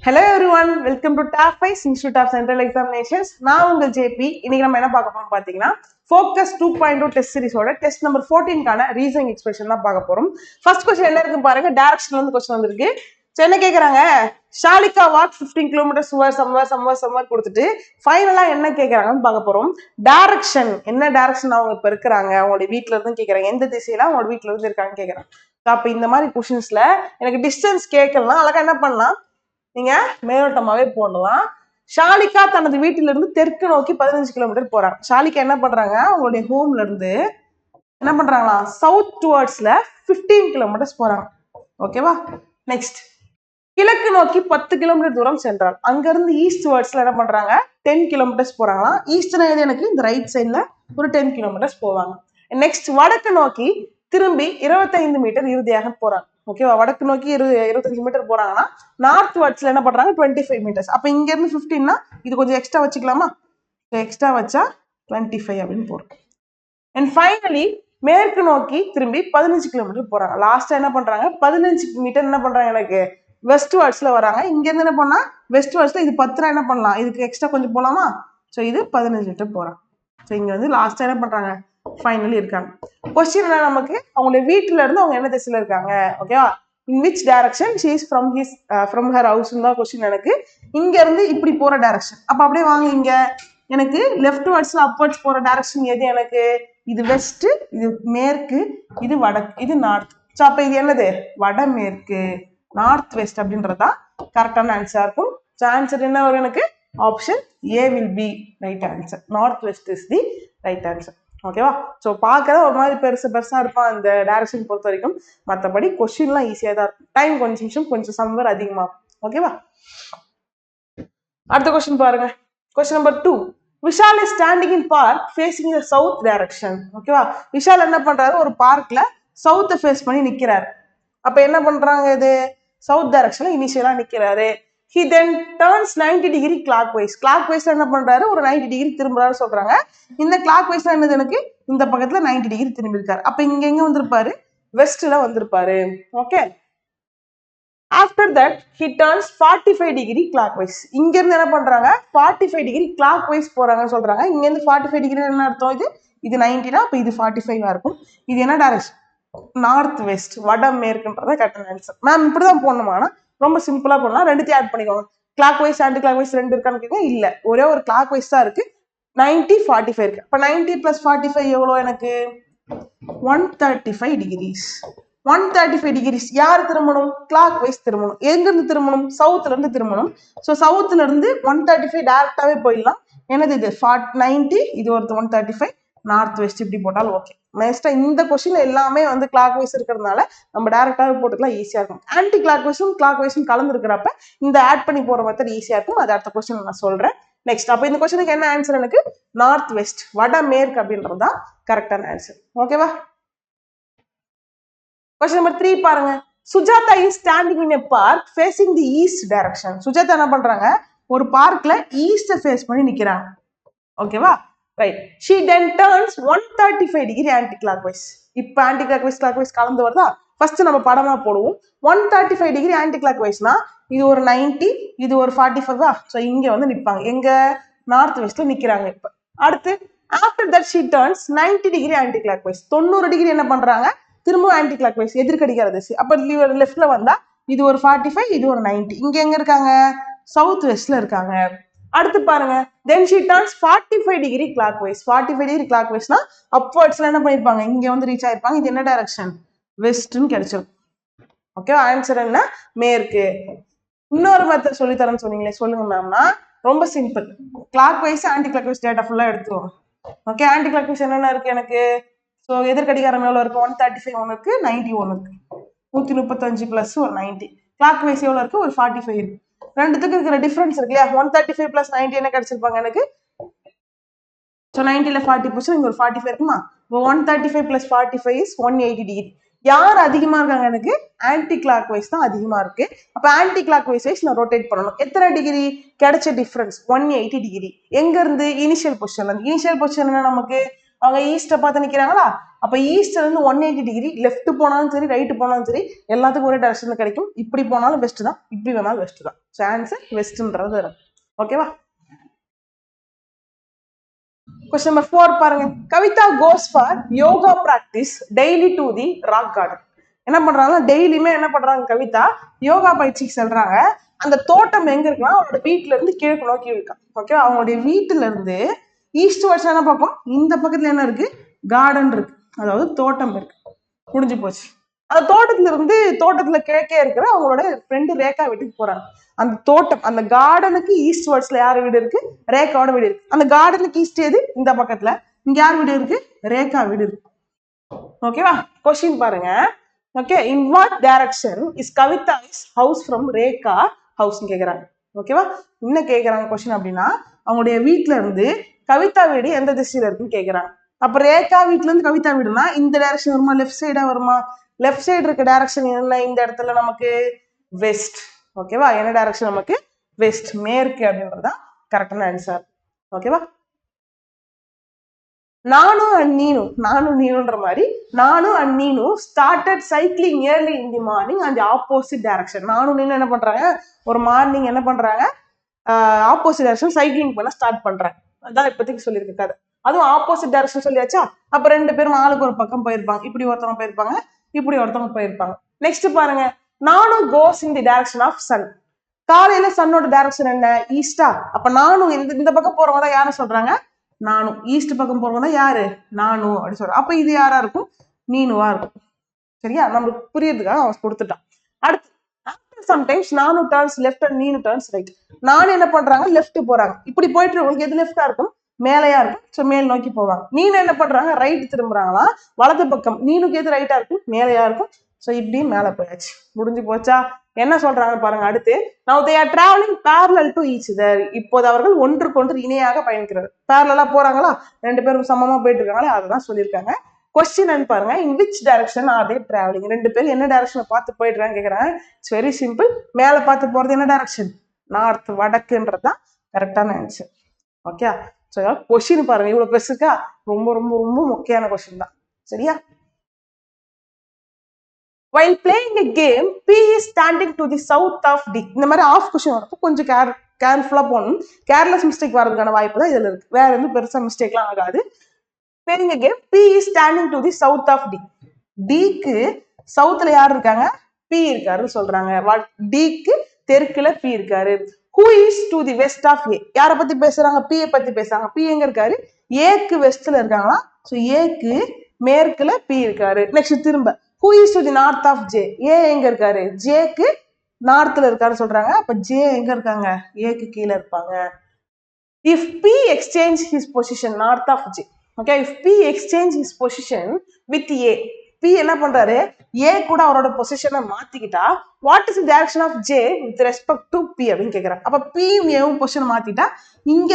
Hello everyone, welcome to TAFIS Institute of Central Examinations. நான் உங்கள் JP. இன்னைக்கு நம்ம என்ன பார்க்க போறோம் பாத்தீங்கன்னா Focus 2.2 டெஸ்ட் சீரிஸோட டெஸ்ட் நம்பர் 14 கான ரீசனிங் எக்ஸ்பிரஷன் தான் பார்க்க போறோம். ஃபர்ஸ்ட் क्वेश्चन என்ன இருக்கு பாருங்க. டைரக்ஷன்ல இருந்து क्वेश्चन வந்திருக்கு. சோ என்ன கேக்குறாங்க? ஷாலிகா வாக் 15 km somewhere கொடுத்துட்டு ஃபைனலா என்ன கேக்குறாங்கன்னு பார்க்க போறோம். டைரக்ஷன் என்ன டைரக்ஷன் அவங்க இப்ப இருக்காங்க? அவங்களோட வீட்ல இருந்து கேக்குறாங்க. எந்த திசையில அவங்களோட வீட்ல இருந்து இருக்காங்கன்னு கேக்குறாங்க. அப்ப இந்த மாதிரி क्वेश्चंसல எனக்கு டிஸ்டன்ஸ் கேட்கலாம். அழகா என்ன பண்ணலாம்? நீங்க மேலோட்டமாவே போடலாம். ஷாலிகா தனது வீட்டில இருந்து தெற்கு நோக்கி 15 கிலோமீட்டர் போறாங்க. ஷாலிகா என்ன பண்றாங்க? அவங்களுடைய ஹோம்ல இருந்து என்ன பண்றாங்களா? சவுத் டுவர்ட்ஸ்ல 15 கிலோமீட்டர்ஸ் போறாங்க. ஓகேவா? நெக்ஸ்ட் கிழக்கு நோக்கி 10 கிலோமீட்டர் தூரம் சென்றால் அங்க இருந்து ஈஸ்ட் டுவர்ட்ஸ்ல என்ன பண்றாங்க? 10 கிலோமீட்டர்ஸ் போறாங்களா? ஈஸ்ட்னா எது? எனக்கு இந்த ரைட் சைட்ல ஒரு 10 கிலோமீட்டர்ஸ் போவாங்க. நெக்ஸ்ட் வடக்கு நோக்கி திரும்பி 25 மீட்டர் இறுதியாக போறாங்க. ஓகேவா? வடக்கு நோக்கி 25 மீட்டர் போறாங்கன்னா நார்த் வார்ட்ஸ்ல என்ன பண்றாங்க? 25 மீட்டர்ஸ். அப்ப இங்க இருந்து 15னா இது கொஞ்சம் எக்ஸ்ட்ரா வச்சுக்கலாமா? எக்ஸ்ட்ரா வச்சா 25 அப்படின்னு போறோம். அண்ட் ஃபைனலி மேற்கு நோக்கி திரும்பி 15 கிலோமீட்டர் போறாங்க. லாஸ்டா என்ன பண்றாங்க? 15 மீட்டர் என்ன பண்றாங்க? எனக்கு வெஸ்ட் வார்ட்ஸ்ல வராங்க. இங்க இருந்து என்ன பண்ணா வெஸ்ட் வார்ட்ஸ்ல இது 10 என்ன பண்ணலாம்? இதுக்கு எக்ஸ்ட்ரா கொஞ்சம் போலாமா? சோ இது 15 மீட்டர் போறாங்க. சோ இங்க வந்து லாஸ்டா என்ன பண்றாங்க? ஃபைனலி இருக்காங்க. क्वेश्चन என்ன நமக்கு? அவங்களுடைய வீட்ல இருந்து அவங்க என்ன திசையில இருக்காங்க? ஓகேவா? in which direction she is from her house தான் क्वेश्चन எனக்கு. இங்க இருந்து இப்படி போற டைரக்ஷன். அப்ப அப்படியே வாங்க, இங்க எனக்கு லெஃப்ட் வார்ட்ஸ்ல அப்வர்ட்ஸ் போற டைரக்ஷன் எது? எனக்கு இது வெஸ்ட், இது மேற்கு, இது வடக்கு, இது நார்த். சோ அப்ப இது என்னது? வடமேற்கு, நார்த் வெஸ்ட் அப்படின்றதா கரெக்டான ஆன்சரா இருக்கும். சோ ஆன்சர் என்ன வரும்? எனக்கு option A will be right answer. North west is the right answer. ஓகேவா? ஸோ பார்க்கற ஒரு மாதிரி பெருசா இருப்பான் இந்த டைரக்ஷன் பொறுத்த வரைக்கும். மற்றபடி கொஸ்டின்லாம் ஈஸியாக தான் இருக்கும். டைம் கொஞ்சம் நிமிஷம் கொஞ்சம் சம்வர் அதிகமாகும். ஓகேவா? அடுத்த கொஸ்டின் பாருங்க. Question number 2. Vishal is standing in park facing the south direction. ஓகேவா? விஷால் என்ன பண்றாரு? ஒரு பார்க்ல சவுத்தை ஃபேஸ் பண்ணி நிக்கிறாரு. அப்ப என்ன பண்றாங்க? இது சவுத் டைரக்ஷன்ல இனிஷியலா நிக்கிறாரு. He then turns 90 degree clockwise. Clockwise என்ன பண்றாரு? ஒரு 90 டிகிரி திரும்புறாரு சொல்றாங்க. இந்த clockwise என்னது? எனக்கு இந்த பக்கத்துல 90 டிகிரி திரும்பி இருக்காரு. அப்ப இங்க எங்க வந்திருப்பாரு? வெஸ்ட்ல வந்திருப்பாரு. Okay. After that he turns 45 degree clockwise. இங்க இருந்து என்ன பண்றாங்க? 45 டிகிரி clockwise போறாங்கன்னு சொல்றாங்க. இங்க இருந்து 45 டிகிரி என்ன அர்த்தம்? இது 90னா அப்ப இது 45 இருக்கும். இது என்ன டைரக்ஷன்? நார்த் வெஸ்ட், வடமேற்குன்றத கரெக்டான ஆன்சர். மேம் இப்படிதான் போடணுமானா ரொம்ப சிம்பிளா பண்ணலாம். ரெண்டுத்தையும் ஆட் பண்ணிக்கோங்க. Clockwise anticlockwise ரெண்டு இருக்கான்னு கேட்க இல்ல, ஒரே ஒரு கிளாக் வைஸ் தான் இருக்கு. 90 45 இருக்கு. அப்ப 90 பிளஸ் 45 எவ்வளோ? எனக்கு 135 டிகிரிஸ். 135 டிகிரிஸ் யார் திரும்பணும்? கிளாக் வைஸ் திரும்பணும். எங்க இருந்து திரும்பணும்? சவுத்ல இருந்து திரும்பணும். ஸோ சவுத்ல இருந்து 135 டைரக்டாவே போயிடலாம். என்னது இது? 90, இது ஒரு 135, நார்த் வெஸ்ட் இப்படி போட்டாலும் ஓகே. நெக்ஸ்ட் இந்த கொஸ்டின் எல்லாமே வந்து கிளாக் வைஸ் இருக்கிறதுனால நம்ம டைரக்டாவே போட்டுக்கலாம், ஈஸியா இருக்கும். ஆன்டி கிளாக் வைஸும் கிளாக் வைஸும் கலந்து இருக்கிறப்ப இந்த ஆட் பண்ணி போற மெத்தட் ஈஸியா இருக்கும். அது அடுத்த கொஸ்டின் நான் சொல்றேன். நெக்ஸ்ட் அப்ப இந்த கொஸ்டினுக்கு என்ன ஆன்சர்? எனக்கு நார்த் வெஸ்ட், வடமேற்கு அப்படின்றதுதான் கரெக்டான ஆன்சர். ஓகேவா? கொஸ்டின் நம்பர் 3 பாருங்க. Sujatha is standing in a park facing the east direction. Sujatha என்ன பண்றாங்க? ஒரு பார்க்ல ஈஸ்ட ஃபேஸ் பண்ணி நிக்கிறாங்க. ஓகேவா? Right. She then turns 135 degree anti-clockwise. இப்போ anti-clockwise clockwise கலந்து வருதா? ஃபர்ஸ்ட் நம்ம படமா போடுவோம். 135 டிகிரி anti-clockwise-னா இது ஒரு 90, இது ஒரு 45 தான். ஸோ இங்க வந்து நிற்பாங்க. எங்க? நார்த் வெஸ்ட்ல நிக்கிறாங்க. இப்ப அடுத்து after that she turns 90 degree anti-clockwise. 90 degree என்ன பண்றாங்க? திரும்ப anti-clockwise எதிர்கடிகார திசை. அப்ப லெஃப்ட்ல வந்தா இது ஒரு 45, இது ஒரு 90. இங்க எங்க இருக்காங்க? சவுத் வெஸ்ட்ல இருக்காங்க. அடுத்து பாருங்க. then she turns 45 degree clockwise. 45 degree clockwise-னா அப்வர்ட்ஸ்ல என்ன பண்ணிருப்பாங்க? இங்க வந்து ரீச் ஆயிருப்பாங்க. இது என்ன டைரக்ஷன்? வெஸ்ட்னு கிடைச்சிரும். ஓகே. ஆன்சர் என்ன? மேற்கு. இன்னொரு மெத்தட் சொல்லி தரேன்னு சொன்னீங்களே, சொல்லுங்க மேம்னா ரொம்ப simple. Clockwise anticlockwise data ஃபுல்லா எடுத்துருவோம். ஓகே. ஆன்டி கிளாக் வைஸ் என்னென்ன இருக்கு எனக்கு? ஸோ எதிர்கடிகாரம் எவ்வளோ இருக்கு? 135 ஒன்று இருக்கு, 90 ஒன்று இருக்கு. 135 பிளஸ் ஒரு 90. கிளாக் வைஸ் எவ்வளோ இருக்கு? ஒரு 45 இருக்கு. ரெண்டுத்துக்கு இருக்கிற டிஃபரன்ஸ் இருக்கு இல்லையா? 135 பிளஸ் 90 என்ன கிடைச்சிருப்பாங்க எனக்கு? ஸோ 90ல 40 போச்சு, இங்க ஒரு 45 இருக்குமா? 135 பிளஸ் 45 இஸ் 180 டிகிரி. யார் அதிகமா இருக்காங்க? எனக்கு ஆன்டி கிளாக் வைஸ் தான் அதிகமா இருக்கு. அப்ப ஆன்டி கிளாக் வைஸ் நான் ரொட்டேட் பண்ணணும். எத்தனை டிகிரி? கிடைச்ச டிஃபரன்ஸ் 180 டிகிரி. எங்க இருந்து? இனிஷியல் பொசிஷன்ல இருந்து. இனிஷியல் பொசிஷன் என்ன நமக்கு? அவங்க ஈஸ்ட பார்த்து நிக்கிறாங்களா, அப்ப ஈஸ்ட்ல இருந்து 180 டிகிரி லெஃப்ட் போனாலும் சரி ரைட் போனாலும் சரி எல்லாத்துக்கும் ஒரே டைரக்ஷன் கிடைக்கும். இப்படி போனாலும் வெஸ்ட் தான், இப்படி வேணாலும் வெஸ்ட் தான். ஸோ ஆன்சர் வெஸ்ட்ன்றது வரும். ஓகேவா? Question number 4 பாருங்க. Kavitha goes for yoga practice daily to the rock garden. என்ன பண்றாங்க, டெய்லியுமே என்ன பண்றாங்க கவிதா யோகா பயிற்சிக்கு செல்றாங்க. அந்த தோட்டம் எங்க இருக்குன்னா அவங்களோட வீட்டுல இருந்து கிழக்கு நோக்கி இருக்கா. ஓகே, அவங்களுடைய வீட்டுல இருந்து ஈஸ்ட் வருஷம் என்ன பார்க்கும், இந்த பக்கத்துல என்ன இருக்கு, கார்டன் இருக்கு, அதாவது தோட்டம் இருக்கு. முடிஞ்சு போச்சு. அந்த தோட்டத்துல கிழக்கே இருக்கிற அவங்களோட ஃப்ரெண்டு ரேகா வீட்டுக்கு போறாங்க. அந்த தோட்டம், அந்த கார்டனுக்கு ஈஸ்ட் வேர்ட்ஸ்ல யார் வீடு இருக்கு, ரேகாவோட வீடு இருக்கு. அந்த கார்டனுக்கு ஈஸ்ட் எது, இந்த பக்கத்துல. இங்க யார் வீடு இருக்கு, ரேகா வீடு இருக்கு. ஓகேவா? கொஸ்டின் பாருங்க. Okay, in what direction is Kavitha is house from Rekha house கேக்குறாங்க. ஓகேவா? என்ன கேக்குறாங்க கொஸ்டின் அப்படின்னா, அவங்களுடைய வீட்டுல இருந்து கவிதா வீடு எந்த திசையில இருக்குன்னு கேக்குறாங்க. அப்ப ரேகா வீட்டுல இருந்து கவிதா வீடுனா இந்த டைரக்ஷன் வருமா, லெஃப்ட் சைடா வருமா? லெஃப்ட் சைடு இருக்க டைரக்ஷன் என்ன, இந்த இடத்துல நமக்கு வெஸ்ட். ஓகேவா? என்ன டைரக்ஷன் நமக்கு வெஸ்ட், மேற்கு அப்படின்றதுதான் கரெக்டான ஆன்சர். ஓகேவா? நானும் அண்ட் நீனுன்ற மாதிரி நானும் அண்ட் நீனு started cycling early in the morning and opposite direction. நானும் நீனும் என்ன பண்றாங்க, ஒரு மார்னிங் என்ன பண்றாங்க, ஆப்போசிட் டைரக்ஷன் சைக்கிளிங் பண்ண ஸ்டார்ட் பண்றாங்க. அதான் இப்போதைக்கு சொல்லியிருக்க கதை. அதுவும் ஆப்போசிட் டைரக்ஷன் சொல்லியாச்சா, அப்ப ரெண்டு பேரும் ஆளுக்கு ஒரு பக்கம் போயிருப்பாங்க. இப்படி ஒருத்தவங்க போயிருப்பாங்க, இப்படி ஒருத்தவங்க போயிருப்பாங்க. நெக்ஸ்ட் பாருங்க, நானும் கோஸ் இன் தி டைரக்ஷன் ஆஃப் சன். காலையில சன்னோட டைரக்ஷன் என்ன, ஈஸ்டா. அப்ப நானும் இந்த பக்கம் போறவங்க தான் யாரும் சொல்றாங்க, நானும். ஈஸ்ட் பக்கம் போறவங்க தான் யாரு, நானும் அப்படின்னு சொல்றேன். அப்ப இது யாரா இருக்கும், நீனுவா இருக்கும். சரியா? நம்மளுக்கு புரியுறதுக்காக அவன் கொடுத்துட்டான். அடுத்து, சம்டைம்ஸ் நானு டர்ன்ஸ் லெஃப்ட் அண்ட் நீனு டர்ன்ஸ் ரைட். நானும் என்ன பண்றாங்க, லெஃப்ட் போறாங்க. இப்படி போயிட்டு உங்களுக்கு எது லெஃப்டா இருக்கும், மேலையா இருக்கும். ஸோ மேல் நோக்கி போவாங்க. நீனு என்ன பண்றாங்க, ரைட் திரும்புறாங்களா, வலது பக்கம். நீனுக்கு எது ரைட்டா இருக்கும், மேலையா இருக்கும். ஸோ இப்படி மேலே போயாச்சு. முடிஞ்சு போச்சா? என்ன சொல்றாங்க பாருங்க அடுத்து. Now they are traveling parallel to each other. இப்போது அவர்கள் ஒன்றுக்கொன்று இணையாக பயணிக்கிறது. பேரலா போறாங்களா, ரெண்டு பேரும் சமமா போயிட்டு இருக்காங்களே, அதுதான் சொல்லியிருக்காங்க. கொஸ்டின் பாருங்க, in which direction are they travelling. ரெண்டு பேரும் என்ன டைரக்ஷனை பார்த்து போயிட்டு இருக்காங்க கேட்கறாங்க. It's very simple. மேலே பார்த்து போறது என்ன டைரக்ஷன், நார்த், வடக்குன்றது தான் கரெக்டான ஆன்சர். ஓகே, ஸோ கொஸ்டின் பாருங்க, இவ்வளவு பெருசுக்கா, ரொம்ப ரொம்ப ரொம்ப முக்கியமான கொஸ்டின் தான். சரியா? While playing a game, P is standing to the south of D. இந்த மாதிரி ஆஃப் கொஸ்டின் வரப்போ கொஞ்சம் கேர்ஃபுல்லா போகணும். கேர்லெஸ் மிஸ்டேக் வரதுக்கான வாய்ப்பு தான் இதுல இருக்கு. வேற எதுவும் பெருசா மிஸ்டேக்லாம் ஆகாது. Playing a game, P is standing to the south of D. Dக்கு சவுத்துல யார் இருக்காங்க, P இருக்காருன்னு சொல்றாங்க. Dக்கு தெற்குல P இருக்காரு. Who is to the west of A? யாரை பத்தி பேசுறாங்க, P பத்தி பேசுறாங்க. P எங்க இருக்காரு, ஏக்கு வெஸ்ட்ல இருக்காங்களா. ஸோ ஏக்கு மேற்குல P இருக்காரு. நெக்ஸ்ட் திரும்ப who is to the north of J? A எங்க இருக்காரு, ஜேக்கு நார்த்ல இருக்காரு சொல்றாங்க. அப்ப J எங்க இருக்காங்க, ஏக்கு கீழே இருப்பாங்க. if P exchange his position north of J, okay, if P exchange his position with A, P என்ன பண்றாரு, A கூட அவரோட பொசிஷனை மாத்திக்கிட்டா, what is the direction of J with respect to P அப்படின்னு கேக்குறாங்க. அப்ப P ஏவும் பொசிஷனை மாத்திட்டா இங்க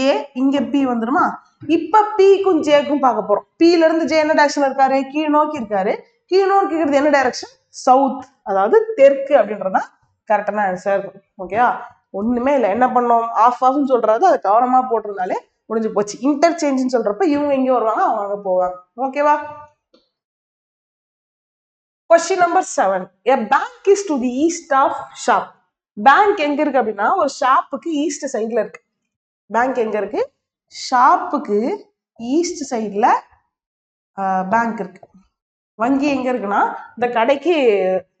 A இங்க P வந்துருமா. இப்ப Pக்கும் Jக்கும் பார்க்க போறோம். P ல இருந்து J என்ன டைரக்ஷன்ல இருக்காரு, கீழ் நோக்கி இருக்காரு. கீழ் நோக்கி இருக்கிறது என்ன டைரக்ஷன், சவுத், அதாவது தெற்கு அப்படின்றதான் கரெக்டான ஆன்சர். ஓகேவா? ஒண்ணுமே இல்லை. என்ன பண்ணோம், ஆஃப் ஆஃப்னு சொல்றது அதை கவனமா போட்டிருந்தாலே முடிஞ்சு போச்சு. இன்டர்சேஞ்சுன்னு சொல்றப்ப இவங்க எங்க வருவாங்க, அவங்க அங்க போவாங்க. ஓகேவா? Question number 7. A bank is to the east of shop. Bank எங்க இருக்கு அப்படின்னா, ஒரு ஷாப்புக்கு ஈஸ்ட் சைட்ல இருக்கு. பேங்க் எங்க இருக்கு, ஷாப்புக்கு ஈஸ்ட் சைட்ல பேங்க் இருக்கு. வங்கி எங்க இருக்குன்னா இந்த கடைக்கு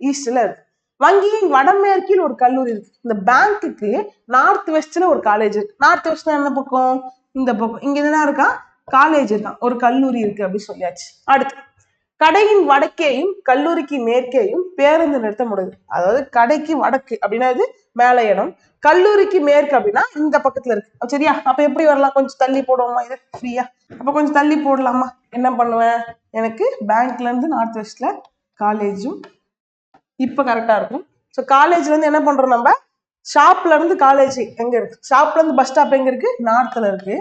ஈஸ்ட்ல இருக்கு. வங்கியின் வடமேற்கில் ஒரு கல்லூரி இருக்கு. இந்த பேங்க்குக்கு நார்த் வெஸ்ட்ல ஒரு காலேஜ் இருக்கு. நார்த் வெஸ்ட்ல என்ன பக்கம், இந்த பக்கம். இங்க என்ன இருக்கா, காலேஜ் இருக்கான், ஒரு கல்லூரி இருக்கு அப்படி சொல்லியாச்சு. அடுத்து, கடையின் வடக்கேயும் கல்லூரிக்கு மேற்கேயும் பேருந்து நிறுத்த முடியுது. அதாவது கடைக்கு வடக்கு அப்படின்னா இது மேல இடம், கல்லூரிக்கு மேற்கு அப்படின்னா இந்த பக்கத்துல இருக்கு. சரியா? அப்ப எப்படி வரலாம், கொஞ்சம் தள்ளி போடுவோமா இது ஃப்ரீயா. அப்ப கொஞ்சம் தள்ளி போடலாமா. என்ன பண்ணுவேன், எனக்கு பேங்க்ல இருந்து நார்த் வெஸ்ட்ல காலேஜும் இப்ப கரெக்டா இருக்கும். ஸோ காலேஜ்ல இருந்து என்ன பண்றோம், நம்ம ஷாப்ல இருந்து காலேஜ் எங்க இருக்கு, ஷாப்ல இருந்து பஸ் ஸ்டாப் எங்க இருக்கு, நார்த்ல இருக்கு.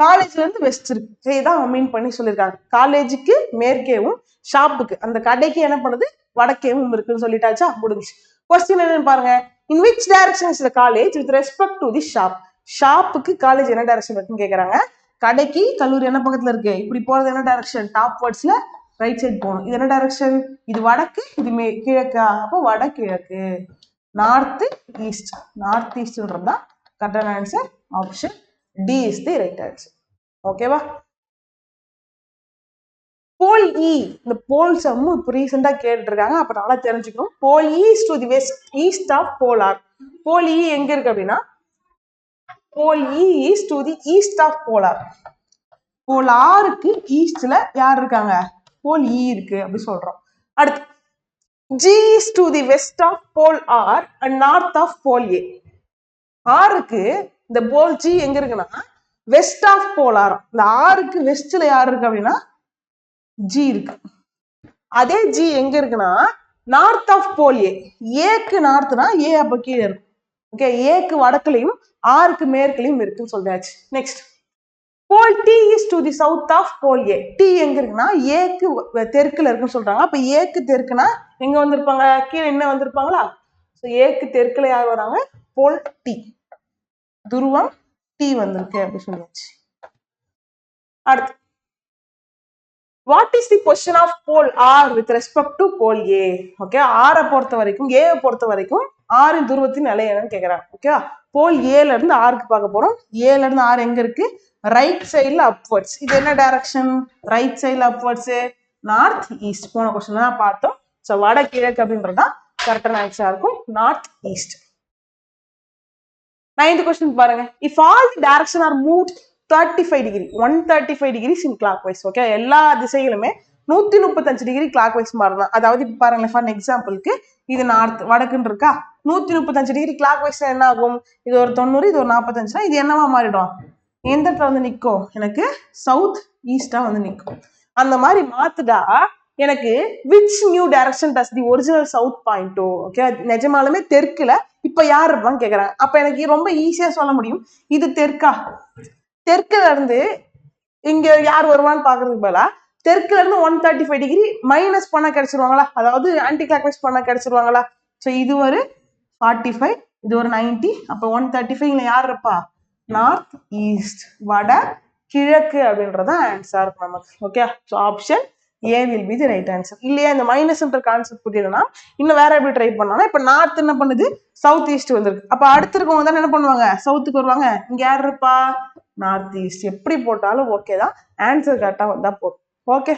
காலேஜ்ல இருந்து வெஸ்ட் இருக்கு. இதான் மீன் பண்ணி சொல்லியிருக்காங்க. காலேஜுக்கு மேற்கேவும் ஷாப்புக்கு அந்த கடைக்கு என்ன பண்ணுது, வடக்கேவும் இருக்குன்னு சொல்லிட்டாச்சா, முடிஞ்சு. கொஸ்டின் என்னன்னு பாருங்க. In which direction is the college with respect to the shop. ஷாப்புக்கு காலேஜ் என்ன டைரக்ஷன் இருக்குன்னு கேக்குறாங்க. கடைக்கு கல்லூரி என்ன பக்கத்துல இருக்கு, இப்படி போறது என்ன டைரக்ஷன், டாப் வேர்ட்ஸ்ல ரைட் சைடு போகணும். இது என்ன டைரக்ஷன், இது வடக்கு, இது கிழக்கா, அப்போ வடகிழக்கு. நார்த் ஈஸ்ட், நார்த் ஈஸ்ட்ன்றதுதான் கரெக்டான answer. Option D is the right answer. ஓகேவா? போல் இ, இந்த போல் சம்மு இப்போ ரீசெண்டா கேட்டுருக்காங்க, அப்ப நல்லா தெரிஞ்சுக்கணும். Pole east to the west east of pole R. Pole E எங்க இருக்கு அப்படின்னா, pole E is to the east of pole R. Pole ஆருக்கு ஈஸ்ட்ல யார் இருக்காங்க, போல் இ இருக்கு அப்படி சொல்றோம். அடுத்து G is to the west of pole R and north of pole A. ஆருக்கு இந்த போல் G எங்க இருக்குன்னா வெஸ்ட் ஆஃப் போல் R. இந்த ஆருக்கு வெஸ்ட்ல யார் இருக்கு அப்படின்னா G இருக்கு. அதே G எங்க இருக்குன்னா நார்த் ஆஃப் போல் A. ஏக்கு நார்த்னா ஏ அப்ப கீழே இருக்கும். ஓகே, ஏக்கு வடக்குலையும் ஆருக்கு மேற்குலையும் இருக்குன்னு சொல்றாச்சு. Next pole T is to the south of pole A. T எங்க இருக்குன்னா ஏக்கு தெற்குல இருக்குன்னு சொல்றாங்க. அப்ப ஏக்கு தெற்குனா எங்க வந்திருப்பாங்க, கீழே என்ன வந்திருப்பாங்களா? ஏக்கு தெற்குல யார் வராங்க, போல் டி, துருவம் டி வந்திருக்கு அப்படி சொல்லியாச்சு. அடுத்து what is the position of pole R with respect to pole A? Okay, ஆரை பொறுத்த வரைக்கும் ஏவை பொறுத்த வரைக்கும் ஆரின் துருவத்தின் நிலை என்னன்னு கேக்குறாங்க. ஓகே, போல் ஏல இருந்து ஆருக்கு பார்க்க போறோம். ஏல இருந்து ஆறு எங்க இருக்கு, ரைட் சைட்ல அப்வர்ட்ஸ். இது என்ன டைரக்ஷன், ரைட் சைட்ல அப்வர்ட்ஸ், நார்த் ஈஸ்ட். போன கொஸ்டின் தான் பார்த்தோம். ஸோ வட கிழக்கு அப்படின்றதுதான் கரெக்டான ஆன்சரா இருக்கும், நார்த் ஈஸ்ட். 9th கொஸ்டின் பாருங்க. If all the direction are moved 35 degree 135 degrees in clockwise. Okay, எல்லா திசைகளுமே 135 டிகிரி கிளாக் வைஸ் மாறலாம். அதாவது இப்ப பாருங்க, ஃபார் எக்ஸாம்பிளுக்கு இது நார்த் வடக்குன்னு இருக்கா, 135 டிகிரி கிளாக் வைஸ் என்ன ஆகும், இது ஒரு 90, இது ஒரு 45, இது என்னவா மாறிடும், எந்த இடத்துல வந்து நிற்கும், எனக்கு சவுத் ஈஸ்டா வந்து நிற்கும். அந்த மாதிரி மாத்துடா எனக்கு which new direction does the original south point to. Okay, நிஜமாலுமே தெற்குல இப்ப யார் இருப்பான்னு கேக்குறாங்க. அப்ப எனக்கு ரொம்ப ஈஸியா சொல்ல முடியும், இது தெற்கா, தெற்குல இருந்து இங்க யார் வருவான்னு பாக்குறதுக்கு பதிலா தெற்குல இருந்து 135 டிகிரி மைனஸ் பண்ண கிடைச்சிருவாங்களா, அதாவது ஆன்டி கிளாக் வைஸ் பண்ண கிடைச்சிருவாங்களா. ஸோ இது ஒரு 45, இது ஒரு 90, அப்ப 135 யார் இருப்பா, நார்த் ஈஸ்ட், வட கிழக்கு அப்படின்றத ஆன்சர் இருக்கும் நமக்கு. Okay, so option A will be the right answer. இல்லையா இந்த மைனஸ்ன்ற கான்செப்ட் புரியலன்னா இன்னும் வேற எப்படி ட்ரை பண்ணலாம். இப்ப நார்த் என்ன பண்ணுது, சவுத் ஈஸ்ட் வந்திருக்கு. அப்ப அடுத்து இருக்கவங்க தான் என்ன பண்ணுவாங்க, சவுத்துக்கு வருவாங்க. இங்க யார் இருப்பா, நார்த் ஈஸ்ட். எப்படி போட்டாலும் ஓகே தான், ஆன்சர் கரெக்டா வந்தா போதும். Okay,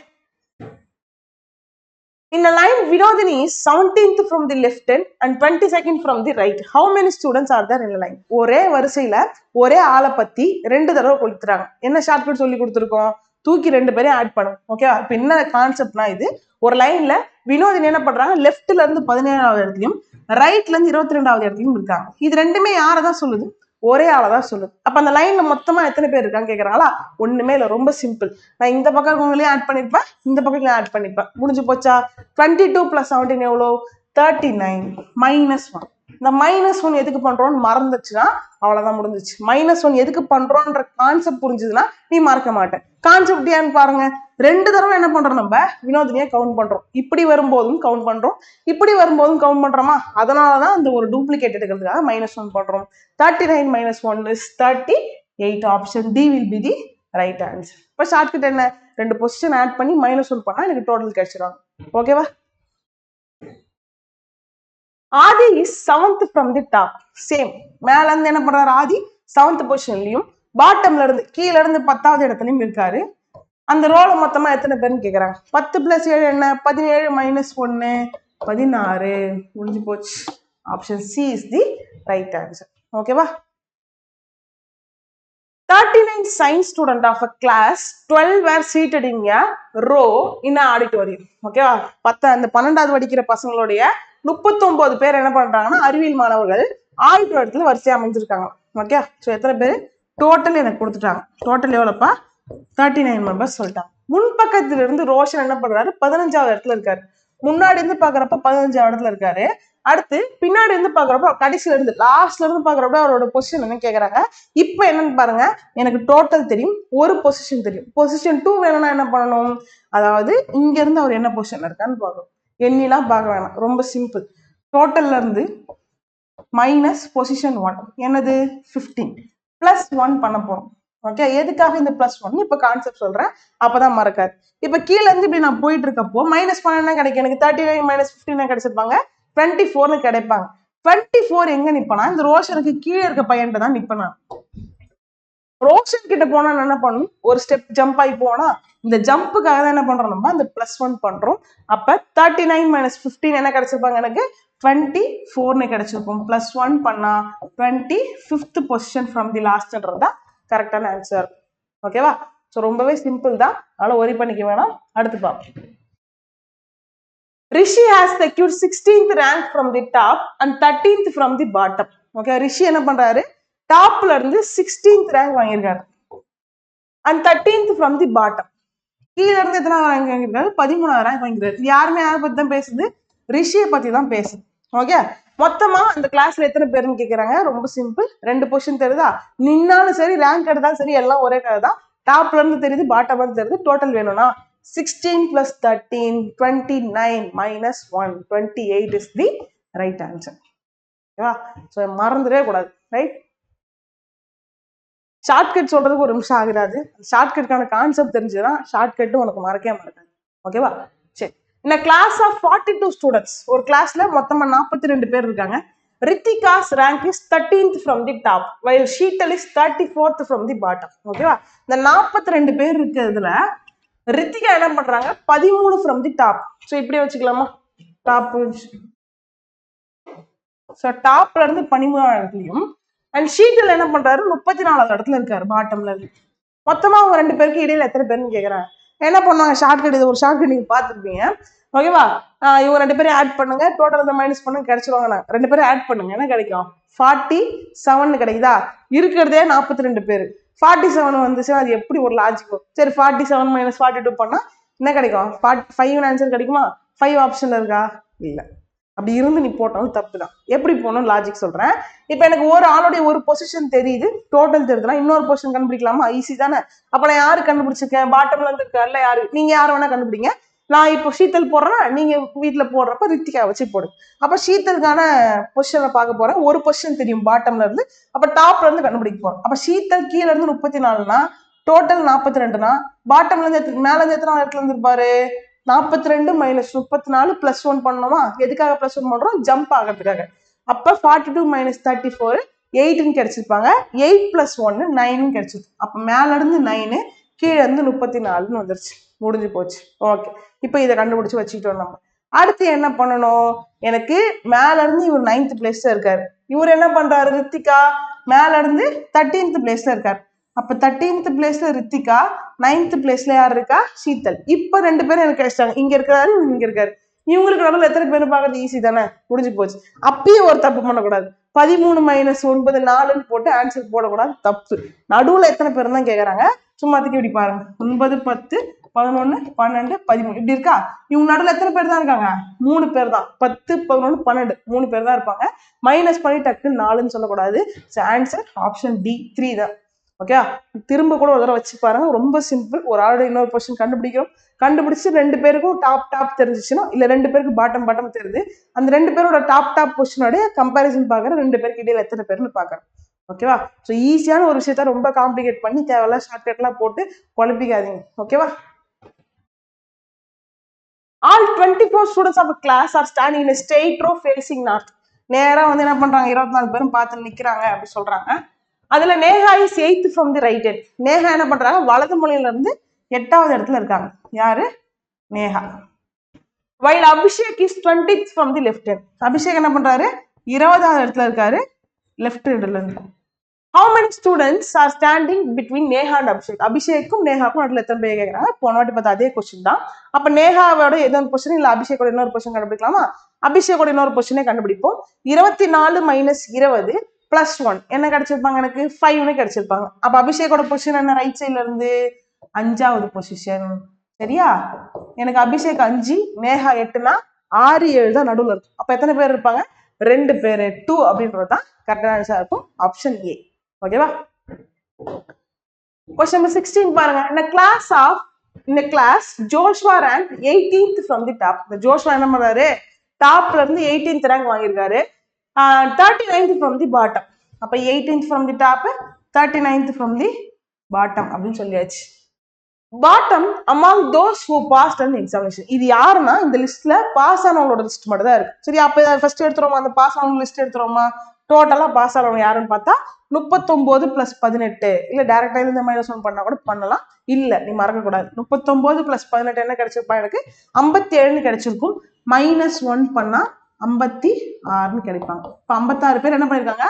in a line Vinodini is 17th from the left end and 22nd from the right. How many students are there in a line? ஒரே வரிசையில ஒரே ஆளை பத்தி 2 தடவை கொடுத்துறாங்க. என்ன ஷார்ட்கட் சொல்லி கொடுத்துருக்கோம், தூக்கி 2 பேரையும் ஆட் பண்ணும். ஓகே, இப்ப என்ன கான்செப்ட்னா, இது ஒரு லைன்ல வினோதினி என்ன பண்றாங்க, லெஃப்ட்ல இருந்து 17வது இடத்துலயும் ரைட்ல இருந்து 22வது இடத்துலயும் இருக்காங்க. இது ரெண்டுமே யாரதான் சொல்லுது, ஒரே ஆளதான் சொல்லுது. அப்ப அந்த லைன்ல மொத்தமா எத்தனை பேர் இருக்கான்னு கேக்குறாங்களா, ஒண்ணுமே இல்ல, ரொம்ப சிம்பிள். நான் இந்த பக்கம் இருக்கவங்களையும் ஆட் பண்ணிருப்பேன், இந்த பக்கம் ஆட் பண்ணிருப்பேன், முடிஞ்சு போச்சா. 22 + 17 எவ்வளோ, 39 -1. இந்த -1 எதுக்கு பண்றோம்னு மறந்துச்சுன்னா அவ்வளவுதான், முடிஞ்சிச்சு. -1 எதுக்கு பண்றோம்ன்ற கான்செப்ட் புரிஞ்சுதுன்னா நீ மறக்க மாட்டேன். கான்செப்ட் ஏன்னு பாருங்க, 2 தடவை என்ன பண்றோம், நம்ம வினோதினியை கவுண்ட் பண்றோம். இப்படி வரும்போதும் கவுண்ட் பண்றோம், இப்படி வரும்போதும் கவுண்ட் பண்றோமா, அதனாலதான் அந்த ஒரு டூப்ளிகேட் எடுக்கிறதுக்காக -1 பண்றோம். 39 - 1 is 38. Option D will be the right answer. இப்போ ஷார்ட்கட் என்ன, 2 பொசிஷன் ஆட் பண்ணி -1 பண்ணா எனக்கு டோட்டல் கிடைச்சிடும். ஓகேவா. Aadi is 7th from the top. Same, மேல இருந்து என்ன பண்றாரு, ஆதி 7th பொசிஷன்லயும் பாட்டம்ல இருந்து கீழ இருந்து 10வது இடத்துலயும் இருக்காரு. அந்த ரோல மொத்தமா எத்தனை பேர்னு கேக்குறாங்க. 10 + 7 என்ன, 17 - 1 16. முடிஞ்சு போச்சு. Option C is the right answer. ஓகேவா. 39 science student of a class 12 were seated in a row in an auditorium. ஓகேவா. அந்த 12வது படிக்கிற பசங்களுடைய 39 பேர் என்ன பண்றாங்கன்னா, அறிவியல் மாணவர்கள் ஆடிட்டோரியத்துல வரிசையா அமைஞ்சிருக்காங்க. ஓகே, ஸோ எத்தனை பேர் டோட்டல் எனக்கு கொடுத்துட்டாங்க. டோட்டல் எவ்வளோப்பா, 39 மெம்பர்ஸ் சொல்லிட்டாங்க. முன்பக்கத்துல இருந்து ரோஷன் என்ன பண்றாரு, 15வது இடத்துல இருக்காரு. முன்னாடி இருந்து பாக்குறப்ப 15வது இடத்துல இருக்காரு. அடுத்து பின்னாடி இருந்து பாக்குறப்ப, கடைசியில இருந்து லாஸ்ட்ல இருந்து பாக்குறப்ப அவரோட பொசிஷன் என்ன கேக்குறாங்க. இப்ப என்னன்னு பாருங்க, எனக்கு டோட்டல் தெரியும், ஒரு பொசிஷன் தெரியும். பொசிஷன் 2 வேணும்னா என்ன பண்ணணும், அதாவது இங்க இருந்து அவர் என்ன பொசிஷன்ல இருக்கான்னு பார்க்கணும். எண்ணிலாம் பார்க்க வேணாம், ரொம்ப சிம்பிள். டோட்டல்ல இருந்து மைனஸ் பொசிஷன் 1 என்னது 15 + 1 பண்ண போறோம். ஓகே, எதுக்காக இந்த +1 இப்ப கான்செப்ட் சொல்றேன், அப்பதான் மறக்காது. இப்ப கீழ இருந்து இப்படி நான் போயிட்டு இருக்கப்போ மைனஸ் பண்ணா கிடைக்கும், எனக்கு 39 - 15 கிடைச்சிருப்பாங்க, 24 கிடைப்பாங்க. 24 எங்க நிப்பனா, இந்த ரோஷனுக்கு கீழே இருக்க பையன்கிட்ட தான் நிப்பேன் நான். ரோஷன் கிட்ட போனா என்ன பண்ணணும், ஒரு ஸ்டெப் ஜம்ப் ஆகி போனா, இந்த ஜம்புக்காக தான் என்ன பண்றோம், நம்ம அந்த +1 பண்றோம். அப்ப 39 - 15 என்ன கிடைச்சிருப்பாங்க, எனக்கு 24 கிடைச்சிருக்கும். +1 பண்ணா 25th பொசிஷன் ஃப்ரம் தி லாஸ்ட்ன்றதா கரெக்டான ஆன்சர். ஓகேவா? ஸோ ரொம்பவே சிம்பிள் தான், அதனால ஒரி பண்ணிக்க வேணாம். அடுத்து பார்ப்போம். ரிஷி has secured 16th rank from the top and 13th from the bottom. Okay, Rishi என்ன பண்றாரு, டாப்ல இருந்து 16th ரேங்க் வாங்கியிருக்காரு and 13th from the bottom. கீழ இருந்து எத்தனை ரேங்க் வாங்கியிருக்காரு, 13வது ரேங்க் வாங்கியிருக்காரு. யாருமே யாரை பத்தி தான் பேசுது, ரிஷியை பத்தி தான் பேசுது. ஓகே, மொத்தமா அந்த கிளாஸ்ல எத்தனை பேருன்னு கேக்குறாங்க. ரொம்ப சிம்பிள், 2 பொசிஷன் தெரியுதா, நின்னாலும் சரி ரேங்க் எடுத்தாலும் சரி எல்லாம் ஒரே கதை தான். டாப்ல இருந்து தெரியுது, பாட்டம்ல இருந்து தெரியுது. டோட்டல் வேணும்னா 16 + 13 29 - 1 28 இஸ் தி ரைட் ஆன்சர். ஓகேவா? ஸோ மறந்துடவே கூடாது. ரைட், ஷார்ட்கட் சொல்றதுக்கு ஒரு நிமிஷம் ஆகிறாது. ஷார்ட்கட்கான கான்செப்ட் தெரிஞ்சுதான் ஷார்ட்கட் உனக்கு மறக்கவே மறக்காது. ஓகேவா? சரி, இந்த கிளாஸ் ஆஃப் 42 ஸ்டூடெண்ட்ஸ், ஒரு கிளாஸ்ல மொத்தமா 42 பேர் இருக்காங்க. Ritika's rank is 13th from the top while Sheetal is 34th from the bottom. ஓகேவா? இந்த 42 பேர் இருக்கிறதுல ரித்திகா என்ன பண்றாங்க, 13 from the top. ஸோ இப்படியே வச்சுக்கலாமா, டாப். ஸோ டாப்ல இருந்து 13வது இடத்துலயும் அண்ட் ஷீட்டில் என்ன பண்றாரு, 34வது இடத்துல இருக்காரு பாட்டம்ல இருந்து. மொத்தமா அவங்க 2 பேருக்கு இடையில எத்தனை பேருன்னு கேக்குறாங்க. என்ன பண்ணுவாங்க, ஷார்ட்கட், இது ஒரு ஷார்ட்கட் நீங்க பாத்துருப்பீங்க. ஓகேவா? இவங்க 2 பேரும் ஆட் பண்ணுங்க, டோட்டல் மைனஸ் பண்ணுங்க, கிடைச்சிருவாங்க. 2 பேரும் ஆட் பண்ணுங்க, என்ன கிடைக்கும், 47 கிடைக்குதா. இருக்கிறதே 42 பேர், 47 வந்துச்சுன்னா அது எப்படி ஒரு லாஜிக். சரி, 47 - 42 பண்ணா என்ன கிடைக்கும், 5 ஆன்சர் கிடைக்குமா? 5 ஆப்ஷன்ல இருக்கா, இல்ல. அப்படி இருந்து நீ போட்டாலும் தப்பு தான். எப்படி போகணும் லாஜிக் சொல்றேன். இப்ப எனக்கு ஒரு ஆளுடைய ஒரு பொசிஷன் தெரியுது, டோட்டல் தெரியுதுன்னா இன்னொரு பொசிஷன் கண்டுபிடிக்கலாமா, ஈஸி தானே. அப்ப நான் யாரு கண்டுபிடிச்சிருக்கேன், பாட்டம்ல இருந்து இருக்காருல யாரு, நீங்க யாரு வேணா கண்டுபிடிங்க. நான் இப்போ ஷீத்தல் போடுறேன்னா நீங்க வீட்டுல போடுறப்ப ரித்திகா வச்சு போடு. அப்ப ஷீத்தலுக்கான பொசிஷனை பார்க்க போறேன். ஒரு பொசிஷன் தெரியும் பாட்டம்ல இருந்து, அப்ப டாப்ல இருந்து கண்டுபிடிக்க போறோம். அப்ப ஷீத்தல் கீழ இருந்து 34னா டோட்டல் 42னா பாட்டம்ல இருந்து மேல இருந்து எத்தனை இடத்துல இருந்திருப்பாரு, 42 - 34 +1 பண்ணணுமா. எதுக்காக +1 பண்றோம், ஜம்ப் ஆகிறதுக்காக. அப்ப 42 - 34 8ன்னு கிடைச்சிருப்பாங்க. 8 + 1 9ன்னு கிடைச்சிருக்கு. அப்ப மேல இருந்து 9, கீழே இருந்து 34ன்னு வந்துருச்சு. முடிஞ்சு போச்சு. ஓகே, இப்ப இதை கண்டுபிடிச்சு வச்சுக்கிட்டோம் நம்ம. அடுத்து என்ன பண்ணணும், எனக்கு மேல இருந்து இவர் 9th பிளேஸ்ல இருக்காரு. இவர் என்ன பண்றாரு, ரித்திகா மேல இருந்து 13th பிளேஸ்ல இருக்காரு. அப்ப 13th பிளேஸ்ல ரித்திகா, 9th பிளேஸ்ல யார் இருக்கா, ஷீத்தல். இப்ப 2 பேரும் எனக்கு கிடைச்சிட்டாங்க. இங்க இருக்காரு, இங்க இருக்காரு. இவங்களுக்கு நடுவில் எத்தனை பேர் பாக்குறது ஈஸி தானே, முடிஞ்சு போச்சு. அப்பயே ஒரு தப்பு பண்ணக்கூடாது, 13 - 9 4ன்னு போட்டு ஆன்சர் போடக்கூடாது, தப்பு. நடுவுல எத்தனை பேர் தான் கேக்குறாங்க, சும்மா அதுக்கு இப்படி பாருங்க, 9 10 11 12 13 இப்படி இருக்கா. இவங்க நடுவில் எத்தனை பேர் தான் இருக்காங்க, 3 பேர் தான். 10 11 12 3 பேர் தான் இருப்பாங்க. மைனஸ் பண்ணி டக்கு 4ன்னு சொல்லக்கூடாது. ஆன்சர் ஆப்ஷன் டி 3 தான். ஓகே, திரும்ப கூட ஒரு தடவை வச்சு பாருங்க, ரொம்ப சிம்பிள். ஒரு ஆளோட இன்னொரு பொசிஷன் கண்டுபிடிக்கிறோம், கண்டுபிடிச்சு 2 பேருக்கும் டாப் தெரிஞ்சிச்சுன்னா, இல்ல 2 பேருக்கு பாட்டம் தெரியுது, அந்த 2 பேரோட டாப் பொசிஷனோட கம்பேரிசன் பாக்குறேன், 2 பேருக்கு இடையில எத்தனை பேர்னு பாக்குறேன். ஓகேவா? ஸோ ஈஸியான ஒரு விஷயத்த ரொம்ப காம்ப்ளிகேட் பண்ணி தேவையில்ல ஷார்ட்கட்லாம் போட்டு குழப்பிக்காதீங்க. ஓகேவா? All 24 students of a class are standing in a straight row facing north. நேரா வந்து என்ன பண்றாங்க, 24 பேரும் பார்த்து நிக்கிறாங்க அப்படி சொல்றாங்க. அதுல Neha is 8th from the right end. Neha என்ன பண்றாங்க, வலது மூலையில இருந்து 8வது இடத்துல இருக்காங்க. யாரு, Neha. while Abhishek is 20th from the left end. Abhishek என்ன பண்றாரு, 20வது இடத்துல இருக்காரு, லெஃப்ட் ஹேண்ட்ல இருந்து. How many students are standing between Neha and Abhishek? அபிஷேக்கும் நேஹாக்கும் நடுவில் எத்தனை பேர் கேட்கறாங்க. போன வாட்டி பார்த்தா அதே கொஸ்டின் தான். அப்ப நேஹாவோட ஏதோ பொசிஷன் இல்ல அபிஷேக்கோட இன்னொரு பொசிஷன் கண்டுபிடிக்கலாமா. அபிஷேக்கோட இன்னொரு பொசிஷனே கண்டுபிடிப்போம். 24 - 20 + 1 என்ன கிடைச்சிருப்பாங்க, எனக்கு 5ன்னு கிடைச்சிருப்பாங்க. அப்ப அபிஷேக்கோட பொசிஷன் என்ன, ரைட் சைட்ல இருந்து 5வது பொசிஷன். சரியா? எனக்கு அபிஷேக் 5, நேஹா 8னா 6 7 தான் நடுவில் இருக்கும். அப்ப எத்தனை பேர் இருப்பாங்க, 2 பேர், 2 அப்படின்றது தான் கரெக்டான ஆன்சரா இருக்கும், ஆப்ஷன் ஏ. ஓகேவா? Question number 16 பாருங்க. In the class Joshua ranked 18th from the top. இந்த ஜோஷ்வா என்ன பண்றாரு, டாப்ல இருந்து 18th ரேங்க் வாங்கியிருக்காரு, 39th from the bottom. அப்ப 18th from the top, 39th from the bottom அப்படின்னு சொல்லியாச்சு. Bottom among those who past and examination. இது யாருன்னா இந்த லிஸ்ட்ல பாஸ் ஆனவங்களோட லிஸ்ட் மட்டும் தான் இருக்கு. சரி, அப்ப ஃபர்ஸ்ட் எடுத்துருவோமா, அந்த பாஸ் ஆனவங்க லிஸ்ட் எடுத்துருவோமா. டோட்டலா பாஸ் ஆனவங்க யாருன்னு பார்த்தா 39 + 18. இல்ல டைரக்டா இந்த -1 பண்ணா கூட பண்ணலாம். இல்ல நீ மறக்க கூடாது. 39 + 18 என்ன கிடைச்சிருப்பா, எனக்கு 57 கிடைச்சிருக்கும். -1 பண்ணா 56 கிடைப்பாங்க. இப்ப 56 பேர் என்ன பண்ணிருக்காங்க,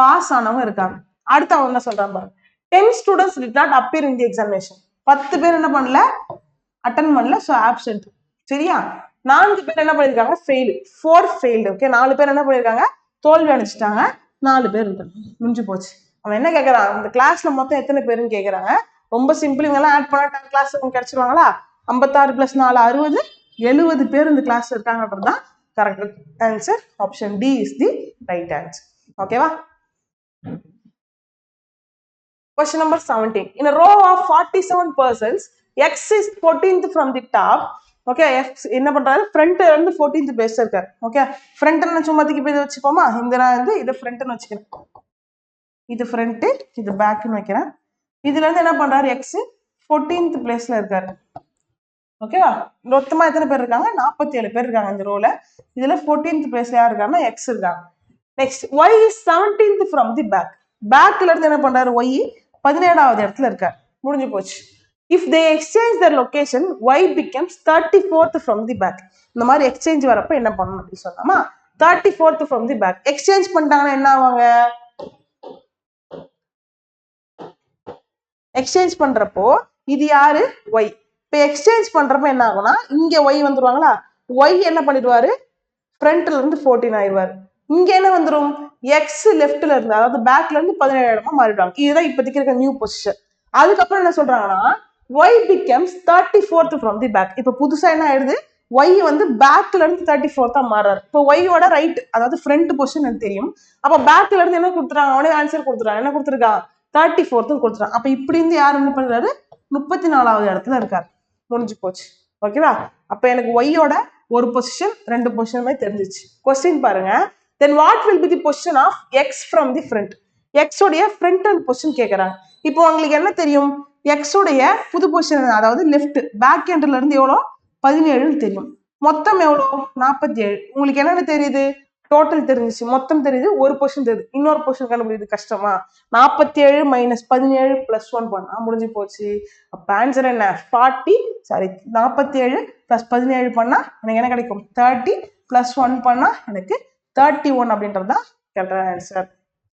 பாஸ் ஆனவங்க இருக்காங்க. அடுத்து அவங்க என்ன சொல்றாங்க பாருங்க. 10 students did not appear in the examination. 10 பேர் என்ன பண்ணல, அட்டன் பண்ணல, சோ ஆப்சென்ட். சரியா, 4 பேர் என்ன பண்ணிருக்காங்க, ஃபெயில். 4 ஃபெயில்டு. ஓகே, 4 பேர் என்ன பண்ணிருக்காங்க, தோல்வி அடைச்சிட்டாங்க. 4 பேர் இருக்காங்க. முடிஞ்சு போச்சு. அவன் என்ன கேட்கறான், இந்த கிளாஸ்ல மொத்தம் எத்தனை பேருன்னு கேட்கறாங்க. ரொம்ப சிம்பிள், இவங்கெல்லாம் ஆட் பண்ணா கிளாஸ் கிடைச்சிருவாங்களா. 56 + 4 60, 70 பேர் இந்த கிளாஸ் இருக்காங்கன்றதுதான் correct answer. Option D is the right answer. ஓகேவா. Question number 17. In a row of 47 persons, X is 14th from the top. Okay, X என்ன பண்றாரு, ஃப்ரண்ட்ல இருந்து 14th பேஸ் இருக்காரு. ஓகே, ஃப்ரண்ட்ல சும்மா தூக்கி போய் வச்சுப்போமா. இந்த நான் வந்து இது ஃப்ரண்ட்னு வச்சுக்கிறேன், இது ஃப்ரண்ட், இது பேக்னு வைக்கிறேன். இதுல இருந்து என்ன பண்றாரு, X 14th பிளேஸ்ல இருக்காரு. ஓகேவா, மொத்தமா எத்தனை பேர் இருக்காங்க, 47 பேர் இருக்காங்க இந்த ரோல. இதுல 14th பிளேஸ்ல யார் இருக்காங்கன்னா X இருக்காங்க. Next, Y is 17th from the back. பேக்ல இருந்து என்ன பண்றாரு, Y 17வது இடத்துல இருக்காரு. முடிஞ்சு போச்சு. If they exchange their location, Y becomes 34th from the back. இந்த மாதிரி எக்ஸ்சேஞ்ச் வரப்ப என்ன பண்ணணும் அப்படின்னு சொன்னாமா, 34th from the back. Exchange பண்ணிட்டாங்கன்னா என்ன ஆவாங்க, எக்ஸ்சேஞ்ச் பண்றப்போ இது யாரு, Y. இப்ப எக்ஸ்சேஞ்ச் பண்றப்ப என்ன ஆகும்னா, இங்க Y வந்துருவாங்களா, Y என்ன பண்ணிடுவாரு, ஃப்ரண்ட்ல இருந்து 14 ஆயிடுவாரு. இங்க என்ன வந்துடும், எக்ஸ் லெஃப்ட்ல இருந்து, அதாவது பேக்ல இருந்து 17 மாறிடுவாங்க. இதுதான் இப்போதைக்கு இருக்க நியூ பொசிஷன். அதுக்கப்புறம் என்ன சொல்றாங்கன்னா, Y becomes 34th from the back. இப்ப புதுசா என்ன ஆயிடுது, Y வந்து பேக்ல இருந்து 34th மாறாரு. இப்போ Yயோட ரைட், அதாவது ஃப்ரண்ட் பொசிஷன் எனக்கு தெரியும். அப்ப பேக்ல இருந்து என்ன கொடுத்துறாங்க, அவனே ஆன்சர் கொடுத்துறான். என்ன கொடுத்துருக்கான், 34th கொடுத்துறான். அப்ப இப்படி இருந்து யார் என்ன பண்றாரு, 34வது இடத்துல இருக்காரு. முடிஞ்சு போச்சு. ஓகேவா. அப்ப எனக்கு Yயோட ஒரு பொசிஷன் 2 பொசிஷனுமே தெரிஞ்சிச்சு. கொஸ்டின் பாருங்க. Then what will be the position of X from the front? X உடைய front and position கேட்கறாங்க. இப்போ உங்களுக்கு என்ன தெரியும், X உடைய புது பொசிஷன், அதாவது லெஃப்ட் பேக் எண்ட்ல இருந்து எவ்வளோ, 17 தெரியும். மொத்தம் எவ்வளோ, 47. உங்களுக்கு என்னென்ன தெரியுது, டோட்டல் தெரிஞ்சிச்சு, மொத்தம் தெரியுது, ஒரு பொசிஷன் தெரியுது. இன்னொரு பொசிஷன் கண்டுபிடிது கஷ்டமா, 47 - 17 + 1 பண்ணா முடிஞ்சு போச்சு. அப்ப ஆன்சர் என்ன, 47 + 17 பண்ணா எனக்கு என்ன கிடைக்கும், 30 + 1 பண்ணா எனக்கு 31 அப்படின்றதுதான் கரெக்டான ஆன்சர்.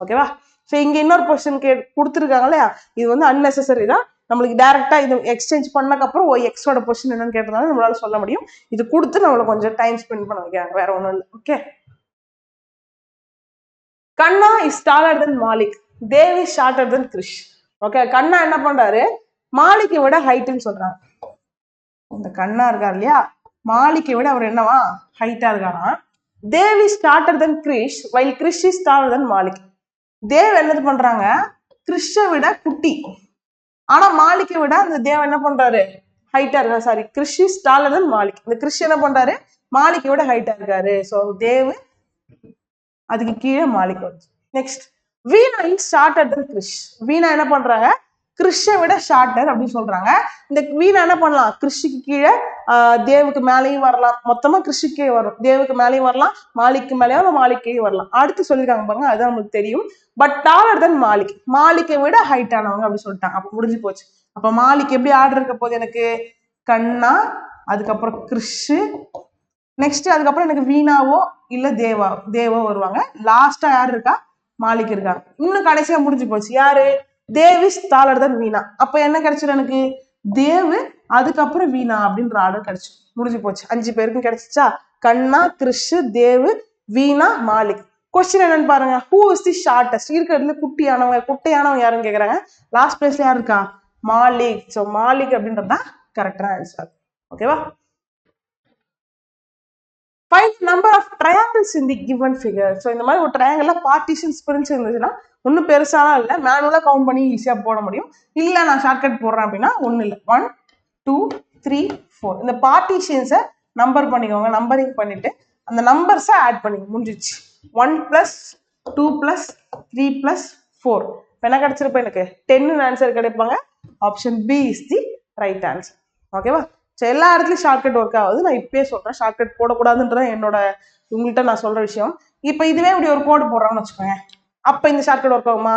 ஓகேவா. ஸோ இங்க இன்னொரு பொசிஷன் கொடுத்துருக்காங்க இல்லையா, இது வந்து அன்னெசரி தான். நம்மளுக்கு டைரக்டா இது எக்ஸ்சேஞ்ச் பண்ணக்கு அப்புறம் எக்ஸோட பொசிஷன் என்னன்னு கேட்டதால நம்மளால சொல்ல முடியும். இது கொடுத்து நம்மள கொஞ்சம் டைம் ஸ்பெண்ட் பண்ண வைக்கிறாங்க, வேற ஒன்றும் இல்லை. Okay. Kanna is taller than Malik, Dev is shorter than Krish. Okay, Kanna என்ன பண்றாரு, மாலிக்கை விட ஹைட்னு சொல்றாங்க. இந்த கண்ணா இருக்காரு இல்லையா, மாலிக்கை விட அவர் என்னவா, ஹைட்டா இருக்காரா. Dev is shorter than Krish while Krish is taller than Malik. Dev என்னது பண்றாங்க, கிரிஷை விட குட்டி, ஆனா மாலிக்கை விட அந்த தேவ் என்ன பண்றாரு, ஹைட்டா இருக்காரு. Sorry, Girish is taller than Malik. இந்த கிரிஷ் என்ன பண்றாரு, மாலிக்கை விட ஹைட்டா இருக்காரு. ஸோ தேவ், அதுக்கு கீழே மாலிக் வந்து. Next, Veena is shorter than Girish. வீணா என்ன பண்றாங்க, கிறிஷை விட ஷார்ட்டர் அப்படின்னு சொல்றாங்க. இந்த வீணா என்ன பண்ணலாம், கிறிஷுக்கு கீழே தேவுக்கு மேலேயும் வரலாம், மொத்தமா கிறிஷுக்கு கீழே வரும், தேவுக்கு மேலேயும் வரலாம், மாலிக்கு மேலேயும் வரலாம், மாலிக்கே வரலாம். அடுத்து சொல்லிருக்காங்க பாருங்க, அதுதான் நமக்கு தெரியும். பட் டாலர் தென் மாலிக், மாலிக்கை விட ஹைட் ஆனவங்க அப்படின்னு சொல்லிட்டாங்க. அப்ப முடிஞ்சு போச்சு. அப்ப மாலிக் எப்படி ஆர்டர் இருக்க போது, எனக்கு கண்ணா, அதுக்கப்புறம் கிறிஷு, நெக்ஸ்ட் அதுக்கப்புறம் எனக்கு வீணாவோ இல்ல தேவோ வருவாங்க. லாஸ்டா யாரு இருக்கா, மாலிக் இருக்காங்க. இன்னும் கடைசியா முடிஞ்சு போச்சு, யாரு, தேவ் இஸ் டாலர் தென் வீணா. அப்ப என்ன கிடைச்சிடும், எனக்கு தேவ் அதுக்கப்புறம் வீணா அப்படின்ற ஆர்டர் கிடைச்சு முடிஞ்சு போச்சு. 5 பேருக்கும் கிடைச்சிச்சா, கண்ணா, கிறிஷ், தேவ், வீணா, மாலிக். கொஸ்டின் என்னன்னு பாருங்க, ஹூ இஸ் தி ஷார்ட்டஸ்ட், இருக்கிறதுல குட்டையானவங்க யாருன்னு கேக்குறாங்க. லாஸ்ட் பிளேஸ்ல யாரு இருக்கா, மாலிக். ஸோ மாலிக் அப்படின்றதுதான் கரெக்டான ஆன்சர். ஓகேவா. Find number of triangles in the given figure. So இந்த மாதிரி ஒரு ட்ரையாங்கிள் பார்ட்டிஷன்ஸ் பிரிஞ்சு இருந்துச்சுன்னா ஒன்றும் பெருசாலாம் இல்லை, மேனுவலாக கவுண்ட் பண்ணி ஈஸியாக போட முடியும். இல்லை நான் ஷார்ட்கட் போடுறேன் அப்படின்னா ஒன்றும் இல்லை, 1 2 3 4 இந்த பார்ட்டிஷன்ஸை நம்பர் பண்ணிக்கோங்க. நம்பரிங் பண்ணிட்டு அந்த நம்பர்ஸை ஆட் பண்ணிங்க, முடிஞ்சிச்சு. 1 + 2 + 3 + 4 என்ன கிடைச்சிருப்ப எனக்கு 10 ஆன்சர் கிடைப்பாங்க. Option B is the right answer. ஓகேவா? ஸோ எல்லா இடத்துலையும் ஷார்ட்கட் ஒர்க் ஆகுது. நான் இப்பயே சொல்றேன், ஷார்ட்கட் போடக்கூடாதுன்றதான் என்னோட உங்கள்கிட்ட நான் சொல்ற விஷயம். இப்போ இதுவே இப்படி ஒரு கோடு போடுறான்னு வச்சுக்கோங்க, அப்போ இந்த ஷார்ட்கட் ஒர்க் ஆகுமா?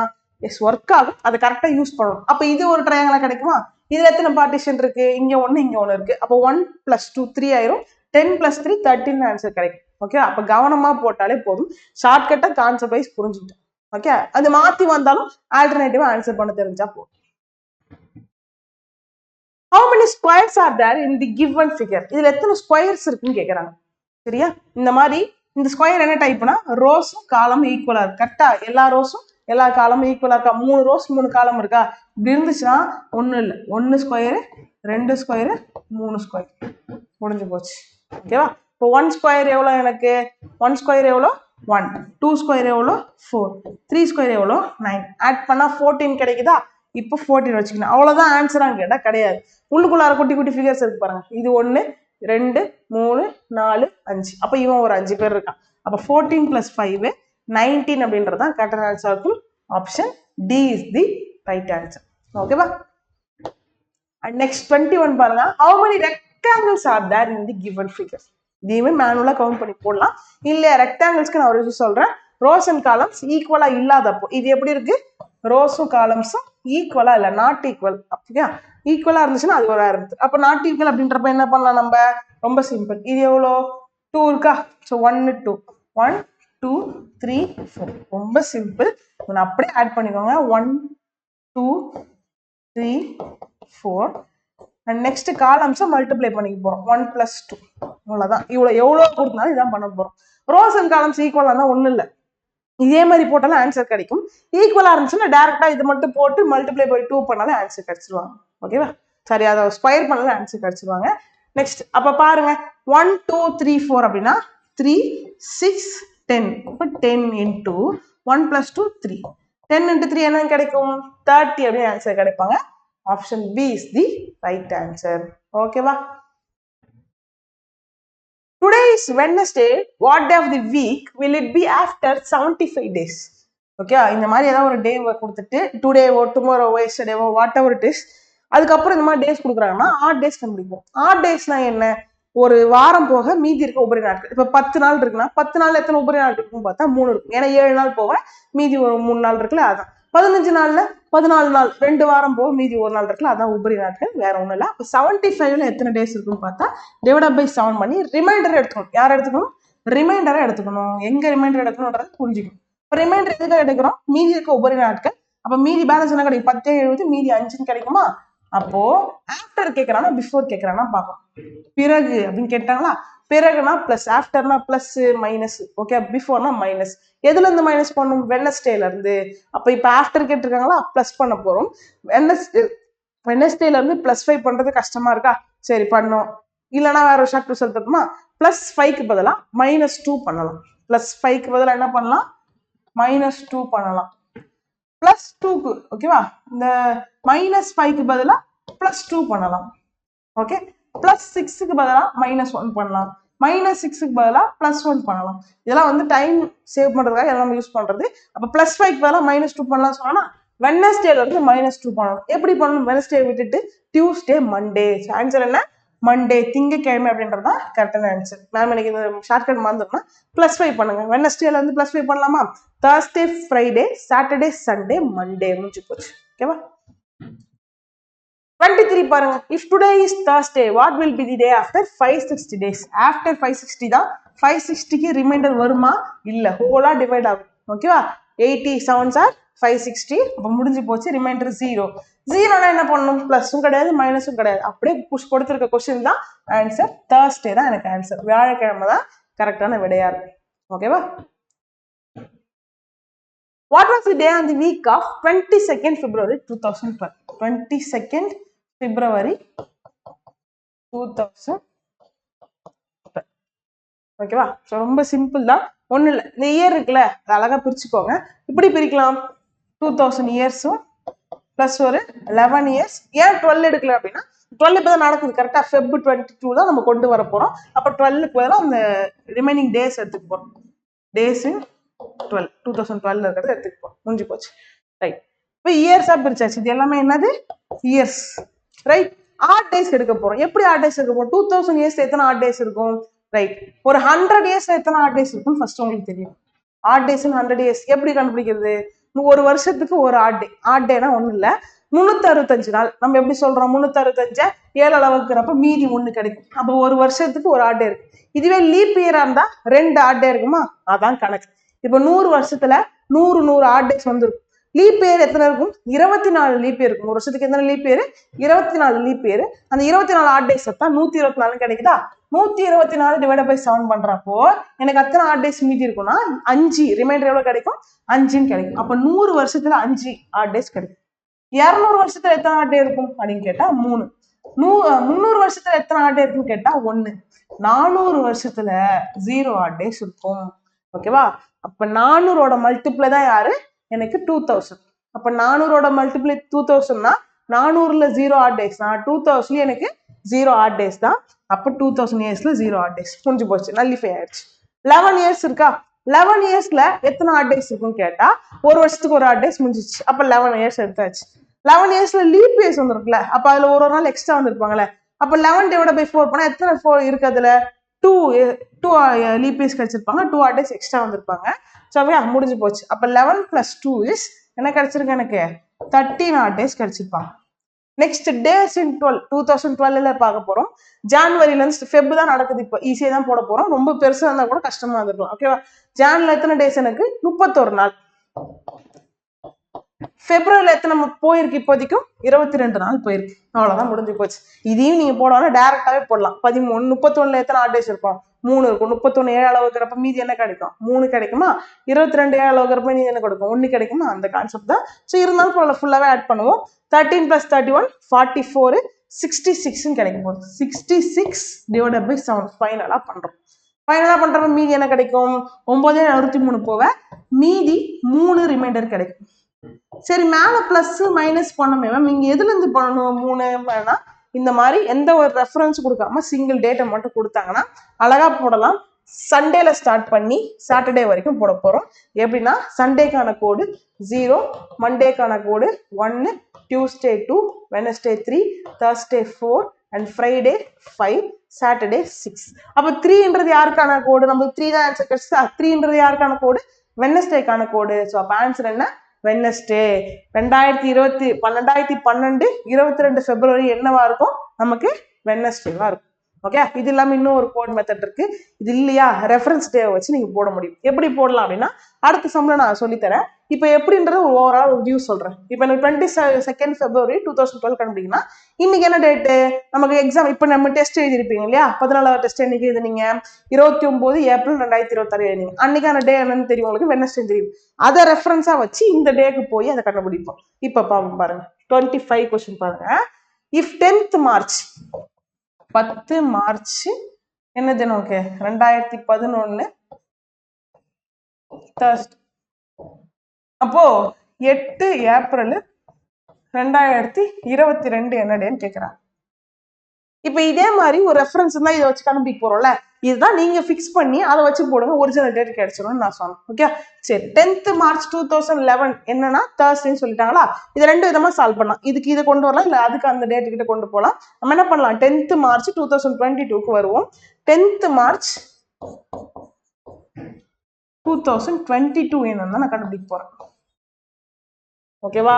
எஸ், ஒர்க் ஆகும். அதை கரெக்டாக யூஸ் பண்ணணும். அப்போ இது ஒரு ட்ரையாங்கிளா கிடைக்குமா? இதுல எத்தனை பார்ட்டிஷன் இருக்கு? இங்க ஒன்று, இங்க ஒன்று இருக்கு. அப்போ 1 + 2 3 ஆயிரும். 10 + 3 13 ஆன்சர் கிடைக்கும். ஓகே, அப்போ கவனமா போட்டாலே போதும். ஷார்ட்கட்டை கான்செப்ட் வைஸ் புரிஞ்சுக்கிட்டேன். ஓகே, அது மாத்தி வந்தாலும் ஆல்டர்னேட்டிவா ஆன்சர் பண்ண தெரிஞ்சா போதும். How many squares are there in the given figure? இதுல எத்தனை ஸ்கொயர்ஸ் இருக்குன்னு கேக்குறாங்க. சரியா? இந்த மாதிரி இந்த ஸ்கொயர் என்ன டைப்னா, ரோஸும் காலமும் ஈக்குவலா இருக்கு. கரெக்டா? எல்லா ரோஸும் எல்லா காலமும் ஈக்குவலா இருக்கா? 3 ரோஸ் 3 காலம் இருக்கா? இப்படி இருந்துச்சுன்னா ஒன்றும் இல்லை, 1 ஸ்கொயரு 2 ஸ்கொயரு 3 ஸ்கொயர், முடிஞ்சு போச்சு. ஓகேவா? இப்போ 1 ஸ்கொயர் எவ்வளோ எனக்கு? 1 ஸ்கொயர் எவ்வளோ? 1. 2 ஸ்கொயர் எவ்வளோ? 4. 3 ஸ்கொயர் எவ்வளோ? 9. ஆட் பண்ணா 14 கிடைக்குதா? இப்போ 14 வச்சுக்கணும். அவ்வளோதான் ஆன்சரான்னு கேட்டால் கிடையாது. உள்ளுக்குள்ளார குட்டி குட்டி ஃபிகர்ஸ் இருக்கு பாருங்க. இது 1 2 3 4 5. அப்போ இவன் ஒரு 5 பேர் இருக்கான். அப்போ 14 + 5 19 அப்படின்றது தான் கரெக்டான ஆன்சர் இருக்கும். Option D is the right answer. ஓகேவா? அண்ட் நெக்ஸ்ட் 21 பாருங்க. how many rectangles are there in the given figure? இதையுமே மேனுவலா கவுண்ட் பண்ணி போடலாம். இல்லையா, ரெக்டாங்கிள்ஸ்க்கு நான் ஒரு விஷயம் சொல்றேன். ரோஸ் அண்ட் காலம்ஸ் ஈக்குவலா இல்லாதப்போ இது எப்படி இருக்கு? ரோஸும் காலம்ஸும் ஈக்குவலா இல்லை, நாட் ஈக்குவல். அப்படியா? ஈக்குவலா இருந்துச்சுன்னா அது ஒரு ஆரம்பிச்சு. அப்போ நாட் ஈக்குவல் அப்படின்றப்ப என்ன பண்ணலாம் நம்ம? ரொம்ப சிம்பிள். இது எவ்வளோ? 2 இருக்கா? ஸோ 1 2 1 2 3 4. ரொம்ப சிம்பிள். அப்படியே ஆட் பண்ணிக்கோங்க. 1 2 3 4. அண்ட் நெக்ஸ்ட் காலம்ஸை மல்டிப்ளை பண்ணிக்க போறோம். 1 + 2. அவ்வளோதான். எவ்வளோ கொடுத்தாலும் இதான் பண்ண போறோம். ரோஸ் அண்ட் காலம்ஸ் ஈக்குவலா இருந்தால் ஒன்றும் இல்லை, இதே மாதிரி போட்டாலும் ஆன்சர் கிடைக்கும். ஈக்குவலா இருந்துச்சுன்னா டேரக்டா இது மட்டும் போட்டு மல்டிப்ளை பை 2 பண்ணாலும் ஆன்சர் கிடைச்சிருவாங்க. ஓகேவா? சரி, அதை ஸ்கொயர் பண்ணாலும் ஆன்சர் கிடைச்சிருவாங்க. நெக்ஸ்ட் அப்ப பாருங்க, 1 2 3 4 அப்படின்னா 3 6 10. அப்போ 10 × 1 + 2 3. 10 × 3 என்ன கிடைக்கும்? 30 அப்படின்னு ஆன்சர் கிடைப்பாங்க. Option B is the right answer. ஓகேவா? Today is Wednesday. What day of the week will it be after 75 days? Okay, இந்த மாதிரி ஏதாவது ஒரு டே கொடுத்துட்டு டுடேவோ டுமாரோவோ எஸ்டர்டேவோ வாட் எவர் இட் இஸ், அதுக்கப்புறம் இந்த மாதிரி டேஸ் கொடுக்குறாங்கன்னா ஆட் டேஸ் கண்டுபிடிப்போம். ஆட் டேஸ்னா என்ன? ஒரு வாரம் போக மீதி இருக்க உபரி நாட்கள். இப்போ 10 நாள் இருக்குன்னா 10 நாள் எத்தனை உபரி நாட்கள் இருக்குன்னு பார்த்தா 3 இருக்கும். ஏன்னா 7 நாள் போக மீதி ஒரு 3 நாள் இருக்குல்ல, அதான். 15 நாள்ல 14 நாள், 2 வாரம் போக மீதி 1 நாள் இருக்குல்ல, அதான் உபரி நாட்கள், வேற ஒன்றும் இல்லை. அப்போ 75ல எத்தனை டேஸ் இருக்குன்னு பார்த்தா ÷ 7 பண்ணி ரிமைண்டர் எடுத்துக்கணும். யார் எடுத்துக்கணும்? ரிமைண்டரை எடுத்துக்கணும். எங்க ரிமைண்டர் எடுக்கணும்ன்றது புரிஞ்சுக்கணும். இப்போ ரிமைண்டர் எதுக்காக எடுக்கிறோம்? மீதி இருக்க உபரி நாட்கள். அப்போ மீதி பேலன்ஸ் என்ன கிடைக்கும்? 10 70 மீதி 5 கிடைக்குமா? அப்போ ஆஃப்டர் கேட்கறானா பிஃபோர் கேட்கறானா பார்க்கலாம். பிறகு அப்படின்னு கேட்டாங்களா? பிறகுனா பிளஸ், ஆஃப்டர்னா பிளஸ் மைனஸ். ஓகே, பிஃபோர்னா மைனஸ். எதுல இருந்து மைனஸ் பண்ணும்? வெட்னஸ்டேல இருந்து. அப்ப இப்ப ஆஃப்டர் கேட்டிருக்காங்களா, பிளஸ் பண்ண போறோம். வெட்னஸ்டேல இருந்து +5 பண்றது கஷ்டமா இருக்கா? சரி பண்ணோம். இல்லைன்னா வேற ஒரு ஷார்ட் ரிசல்ட் இருக்குமா? +5க்கு பதிலா -2 பண்ணலாம். +5க்கு பதிலா என்ன பண்ணலாம்? -2 பண்ணலாம். +2க்கு ஓகேவா? இந்த -5க்கு பதிலா +2 பண்ணலாம். ஓகே, +6க்கு பதிலா -1 பண்ணலாம். -6க்கு பதிலா +1 பண்ணலாம். இதெல்லாம் வந்து டைம் சேவ் பண்றதுக்காக எல்லாம் யூஸ் பண்றது. அப்ப +5க்கு பதிலா -2 பண்ணலாம் சொன்னா வெட்னஸ்டேல இருந்து -2 பண்ணணும். எப்படி பண்ணணும்? வெட்னஸ்டே விட்டுட்டு டியூஸ்டே, மண்டே. ஆன்சர் என்ன? மண்டே, திங்கக்கிழமை அப்படின்றதா கரெக்டான ஆன்சர். மேம் எனக்கு இந்த ஷார்ட்கட் மறந்துடும்னா +5 பண்ணுங்க. வெட்னஸ்டேல இருந்து +5 பண்ணலாமா? Thursday, Friday, Saturday, Sunday, Monday. முடிஞ்சு போச்சு. ஓகேவா? 23 பாருங்க. If today is Thursday, what will be the day after 560 days? After 560 தான். 560க்கு ரிமைண்டர் வருமா? இல்ல, ஹோலா டிவைட் ஆகும். ஓகேவா? 87 are 560. அப்ப முடிஞ்சு போச்சு. ரிமைண்டர் 0. 0னா என்ன பண்ணணும்? பிளஸும் கிடையாது மைனஸும் கிடையாது. அப்படியே புஷ் கொடுத்துருக்க கொஸ்டின் தான் ஆன்சர். Thursday தான் எனக்கு ஆன்சர். வியாழக்கிழமை தான் கரெக்டான விடையா இருக்கு. ஓகேவா? What was the day on the week of 22nd February 2012? 22nd February 2012. ஓகேவா? ஸோ ரொம்ப சிம்பிள் தான், ஒன்றும் இல்லை. இந்த இயர் இருக்குல்ல, அது அழகாக பிரிச்சுக்கோங்க. இப்படி பிரிக்கலாம். 2000 இயர்ஸும் ப்ளஸ் ஒரு 11 இயர்ஸ். ஏன் 12 எடுக்கல அப்படின்னா 12 இப்போ தான் நடக்குது. கரெக்டாக Feb 22 தான் நம்ம கொண்டு வர போகிறோம். அப்போ 12க்கு பதிலாக அந்த ரிமைனிங் டேஸ் எடுத்துக்க போகிறோம். டேஸ் இன் 2012 இருக்கிறத எடுத்துக்க போகிறோம். முடிஞ்சு போச்சு. ரைட். இப்போ இயர்ஸா பிரிச்சாச்சு. இது எல்லாமே என்னது இயர்ஸ், ரைட்? ஆட் டேஸ் எடுக்க போறோம். எப்படி ஆட் டேஸ் எடுக்க போறோம்? 2000 இயர்ஸ் எத்தனை ஆட் டேஸ் இருக்கும், ரைட்? ஒரு 100 இயர்ஸ் எத்தனை ஆட் டேஸ் இருக்கும் ஃபர்ஸ்ட் உங்களுக்கு தெரியும். ஆட் டேஸ் 100 இயர்ஸ் எப்படி கண்டுபிடிக்கிறது? ஒரு வருஷத்துக்கு ஒரு ஆட் டே. ஆட் டேனா ஒண்ணு இல்ல, 365 நாள். நம்ம எப்படி சொல்றோம்? 365 7 அளவுக்குறப்ப மீதி 1 கிடைக்கும். அப்போ ஒரு வருஷத்துக்கு ஒரு ஆட் டே இருக்கு. இதுவே லீப் இயரா இருந்தா 2 ஆட் டே இருக்குமா? அதான் கணக்கு. இப்போ 100 வருஷத்துல 100 ஆட் டேஸ் வந்துருக்கும். லீப் இயர் எத்தனை இருக்கும்? 24 லீப் இயர் இருக்கும். ஒரு வருஷத்துக்கு எத்தனை லீப் இயர்? 24 leap year. அந்த 24 ஆட் டேஸ் தான் 124 கிடைக்குதா? 124 டிவைட் பை 7 பண்றப்போ எனக்கு அத்தனை ஆட் டேஸ் மீதி இருக்கும்னா 5. ரிமைண்டர் எவ்வளவு கிடைக்கும்? 5ன்னு கிடைக்கும். அப்ப 100 வருஷத்துல 5 ஆட் டேஸ் கிடைக்கும். 200 வருஷத்துல எத்தனை ஆட் டே இருக்கும் அப்படின்னு கேட்டா 3. 300 வருஷத்துல எத்தனை ஆட் டே இருக்குன்னு கேட்டா 1. 400 வருஷத்துல 0 ஆட் டேஸ் இருக்கும். ஓகேவா? அப்ப 400ஓட மல்டிப்ளை தான் யாரு? எனக்கு 2000. அப்ப 400ஓட மல்டிப்ளை 2000னா 400ல 0 ஆட் டேஸ், 2000 எனக்கு 0 ஆட் டேஸ் தான். அப்ப 2000 இயர்ஸ்ல 0 ஆட் டேஸ் முடிஞ்சு போச்சு, நல்லிஃபை ஆயிடுச்சு. 11 இயர்ஸ் இருக்கா? 11 இயர்ஸ்ல எத்தனை ஆட் டேஸ் இருக்குன்னு கேட்டா ஒரு வருஷத்துக்கு ஒரு ஆட் டேஸ் முடிஞ்சிச்சு. அப்ப 11 இயர்ஸ் எடுத்தாச்சு. 11 இயர்ஸ்ல லீப் இயர்ஸ் வந்துருக்குல்ல, அப்ப அதுல ஒரு நாள் எக்ஸ்ட்ரா வந்திருப்பாங்கல்ல. அப்ப 11 டிவைட் பை 4 பண்ணா எத்தனை 4 இருக்கு? அதுல 2 லீப் இயர்ஸ் கிடைச்சிருப்பாங்க, 2 ஆட் டேஸ் எக்ஸ்ட்ரா வந்திருப்பாங்க. ஸோ முடிஞ்சு போச்சு. அப்ப 11 + 2 இஸ் என்ன கிடைச்சிருக்கு? எனக்கு 13 ஆட் டேஸ் கிடைச்சிருப்பாங்க. நெக்ஸ்ட் டேஸ் இன் 2012ல பார்க்க போறோம். ஜான்வரில இருந்து ஃபெப் தான் நடக்குது. இப்போ ஈஸியா தான் போட போறோம். ரொம்ப பெருசா இருந்தா கூட கஷ்டமா இருந்திருக்கும். ஓகேவா? ஜான்ல எத்தனை டேஸ்? எனக்கு 31 நாள். பிப்ரவரியில எத்தனை போயிருக்கு? இப்போதைக்கும் 22 நாள் போயிருக்கு. அவ்வளவுதான், முடிஞ்சு போச்சு. இதையும் நீங்க போடணும், டைரக்டாவே போடலாம். 13 31ல எத்தனை ஆட் டேஸ் இருக்கும்? 3 இருக்கும். 31 7 அளவுக்குறப்ப மீதி என்ன கிடைக்கும்? 3 கிடைக்குமா? 22 7 அளவுக்குறப்ப மீதி என்ன கிடைக்கும்? 1 கிடைக்குமா? அந்த கான்செப்ட் தான். ஸோ இருந்தாலும் ஃபுல்லாவே ஆட் பண்ணுவோம். 13 + 31 44 66 கிடைக்கும் போது 66 டிவைடட் பை 7 ஃபைனலா பண்றோம். மீதி என்ன கிடைக்கும்? 963 போக மீதி 3 ரிமைண்டர் கிடைக்கும். சரி, மேல பிளஸ் மைனஸ் பண்ணமே மேம், நீங்க எதுல இருந்து பண்ணணும்? 3 இந்த மாதிரி எந்த ஒரு ரெஃபரன்ஸ் கொடுக்காம சிங்கிள் டேட்டை மட்டும் கொடுத்தாங்கன்னா அழகா போடலாம். சண்டேல ஸ்டார்ட் பண்ணி சாட்டர்டே வரைக்கும் போட போறோம். எப்படின்னா சண்டேக்கான கோடு 0, மண்டேக்கான கோடு 1, Tuesday 2, Wednesday 3, Thursday 4 and Friday 5, Saturday 6. அப்ப 3ன்றது யாருக்கான கோடு? நமக்கு 3 தான் ஆன்சர் கிடைச்சா. 3ன்றது யாருக்கான கோடு? வெனஸ்டேக்கான கோடு. ஸோ அப்ப ஆன்சர் என்ன? வெனஸ்டே. 2012 22 பிப்ரவரி என்னவா இருக்கும்? நமக்கு வெனஸ்டேவா இருக்கும். ஓகே, இது இல்லாம இன்னும் ஒரு கோட் மெத்தட் இருக்கு. இது இல்லையா, ரெஃபரன்ஸ் டே வச்சு நீங்க போட முடியும். எப்படி போடலாம் அப்படின்னா அடுத்த சம்ல நான் சொல்லித்தரேன். இப்போ எப்படின்றது ஒரு ஓவரால் ஒரு வியூ சொல்றேன். இப்போ எனக்கு 22 பிப்ரவரி 2012 கண்டுபிடிக்கணும்னா இன்னைக்கு என்ன டேட்டு? நமக்கு எக்ஸாம் இப்போ நம்ம டெஸ்ட் எழுதிருப்பீங்க இல்லையா? 14வது டெஸ்ட் என்னைக்கு எழுதுனீங்க? 29 ஏப்ரல் 2026 எழுதினீங்க. அன்னைக்கான டே என்னன்னு தெரியும் உங்களுக்கு? வெனஸ்டே தெரியும். அதை ரெஃபரன்ஸா வச்சு இந்த டேக்கு போய் அதை கண்டுபிடிப்போம். இப்போ பாருங்க 25 கொஸ்டின் பாருங்க. இஃப் 10th மார்ச் 10 மார்ச் என்ன தினம்? Okay, 2011 Thursday. அப்போ 8 ஏப்ரல் 2022 என்ன டேன்னு கேட்கிறாங்க. இப்ப இதே மாதிரி ஒரு ரெஃபரன்ஸ் தான் இதை வச்சு கண்டுபிடிக்க போறோம்ல, இதுதான் நீங்க பிக்ஸ் பண்ணி அதை வச்சு போடுங்க, ஒரிஜினல் டேட் கிடைச்சிடும் நான் சொன்னேன். ஓகே, சரி. 10th மார்ச் 2011 என்னன்னா தர்ஸ்டேன்னு சொல்லிட்டாங்களா? இது 2 விதமா சால்வ் பண்ணலாம். இதுக்கு இதை கொண்டு வரலாம், இல்ல அதுக்கு அந்த டேட் கிட்ட கொண்டு போகலாம். நம்ம என்ன பண்ணலாம்? 10th மார்ச் 2022க்கு வருவோம். 10th மார்ச் 2022 என்னன்னு நான் கண்டுபிடிக்க போறேன். ஓகேவா?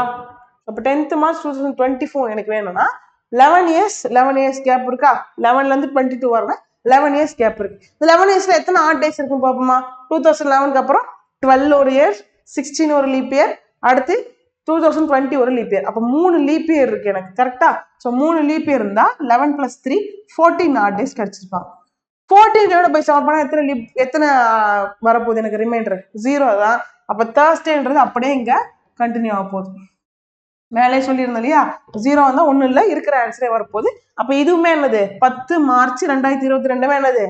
அப்ப 10th மார்ச் 2024 எனக்கு வேணும்னா 11 இயர்ஸ் கேப் இருக்கா? 11ல இருந்து 22 வரணும். 11 இயர்ஸ் கேப் இருக்கு. இந்த 11 இயர்ஸ்ல எத்தனை ஆட் டேஸ் இருக்குன்னு பாப்போமா? 2011க்கு அப்புறம் 12 ஒரு இயர், 16 ஒரு லீப் இயர், அடுத்து 2020 ஒரு லீப் இயர். அப்ப 3 லீப் இயர் இருக்கு எனக்கு, கரெக்டா? ஸோ 3 லீப் இயர் இருந்தா 11 + 3 14 ஆட் டேஸ் கிடைச்சிருப்பாங்க. 14 டிவைட் பை 7 பண்ணா எத்தனை வரப்போகுது? எனக்கு ரிமைண்டர் 0 தான். அப்ப தர்ஸ்டேன்றது அப்படியே இங்க கண்டினியூ ஆக போகுது. மேலே சொல்லியிருந்தோம் இல்லையா, 0 வந்தா ஒன்றும் இல்லை, இருக்கிற ஆன்சரே வரப்போகுது. அப்போ இதுவுமே என்னது? 10 மார்ச் 2022 என்னது?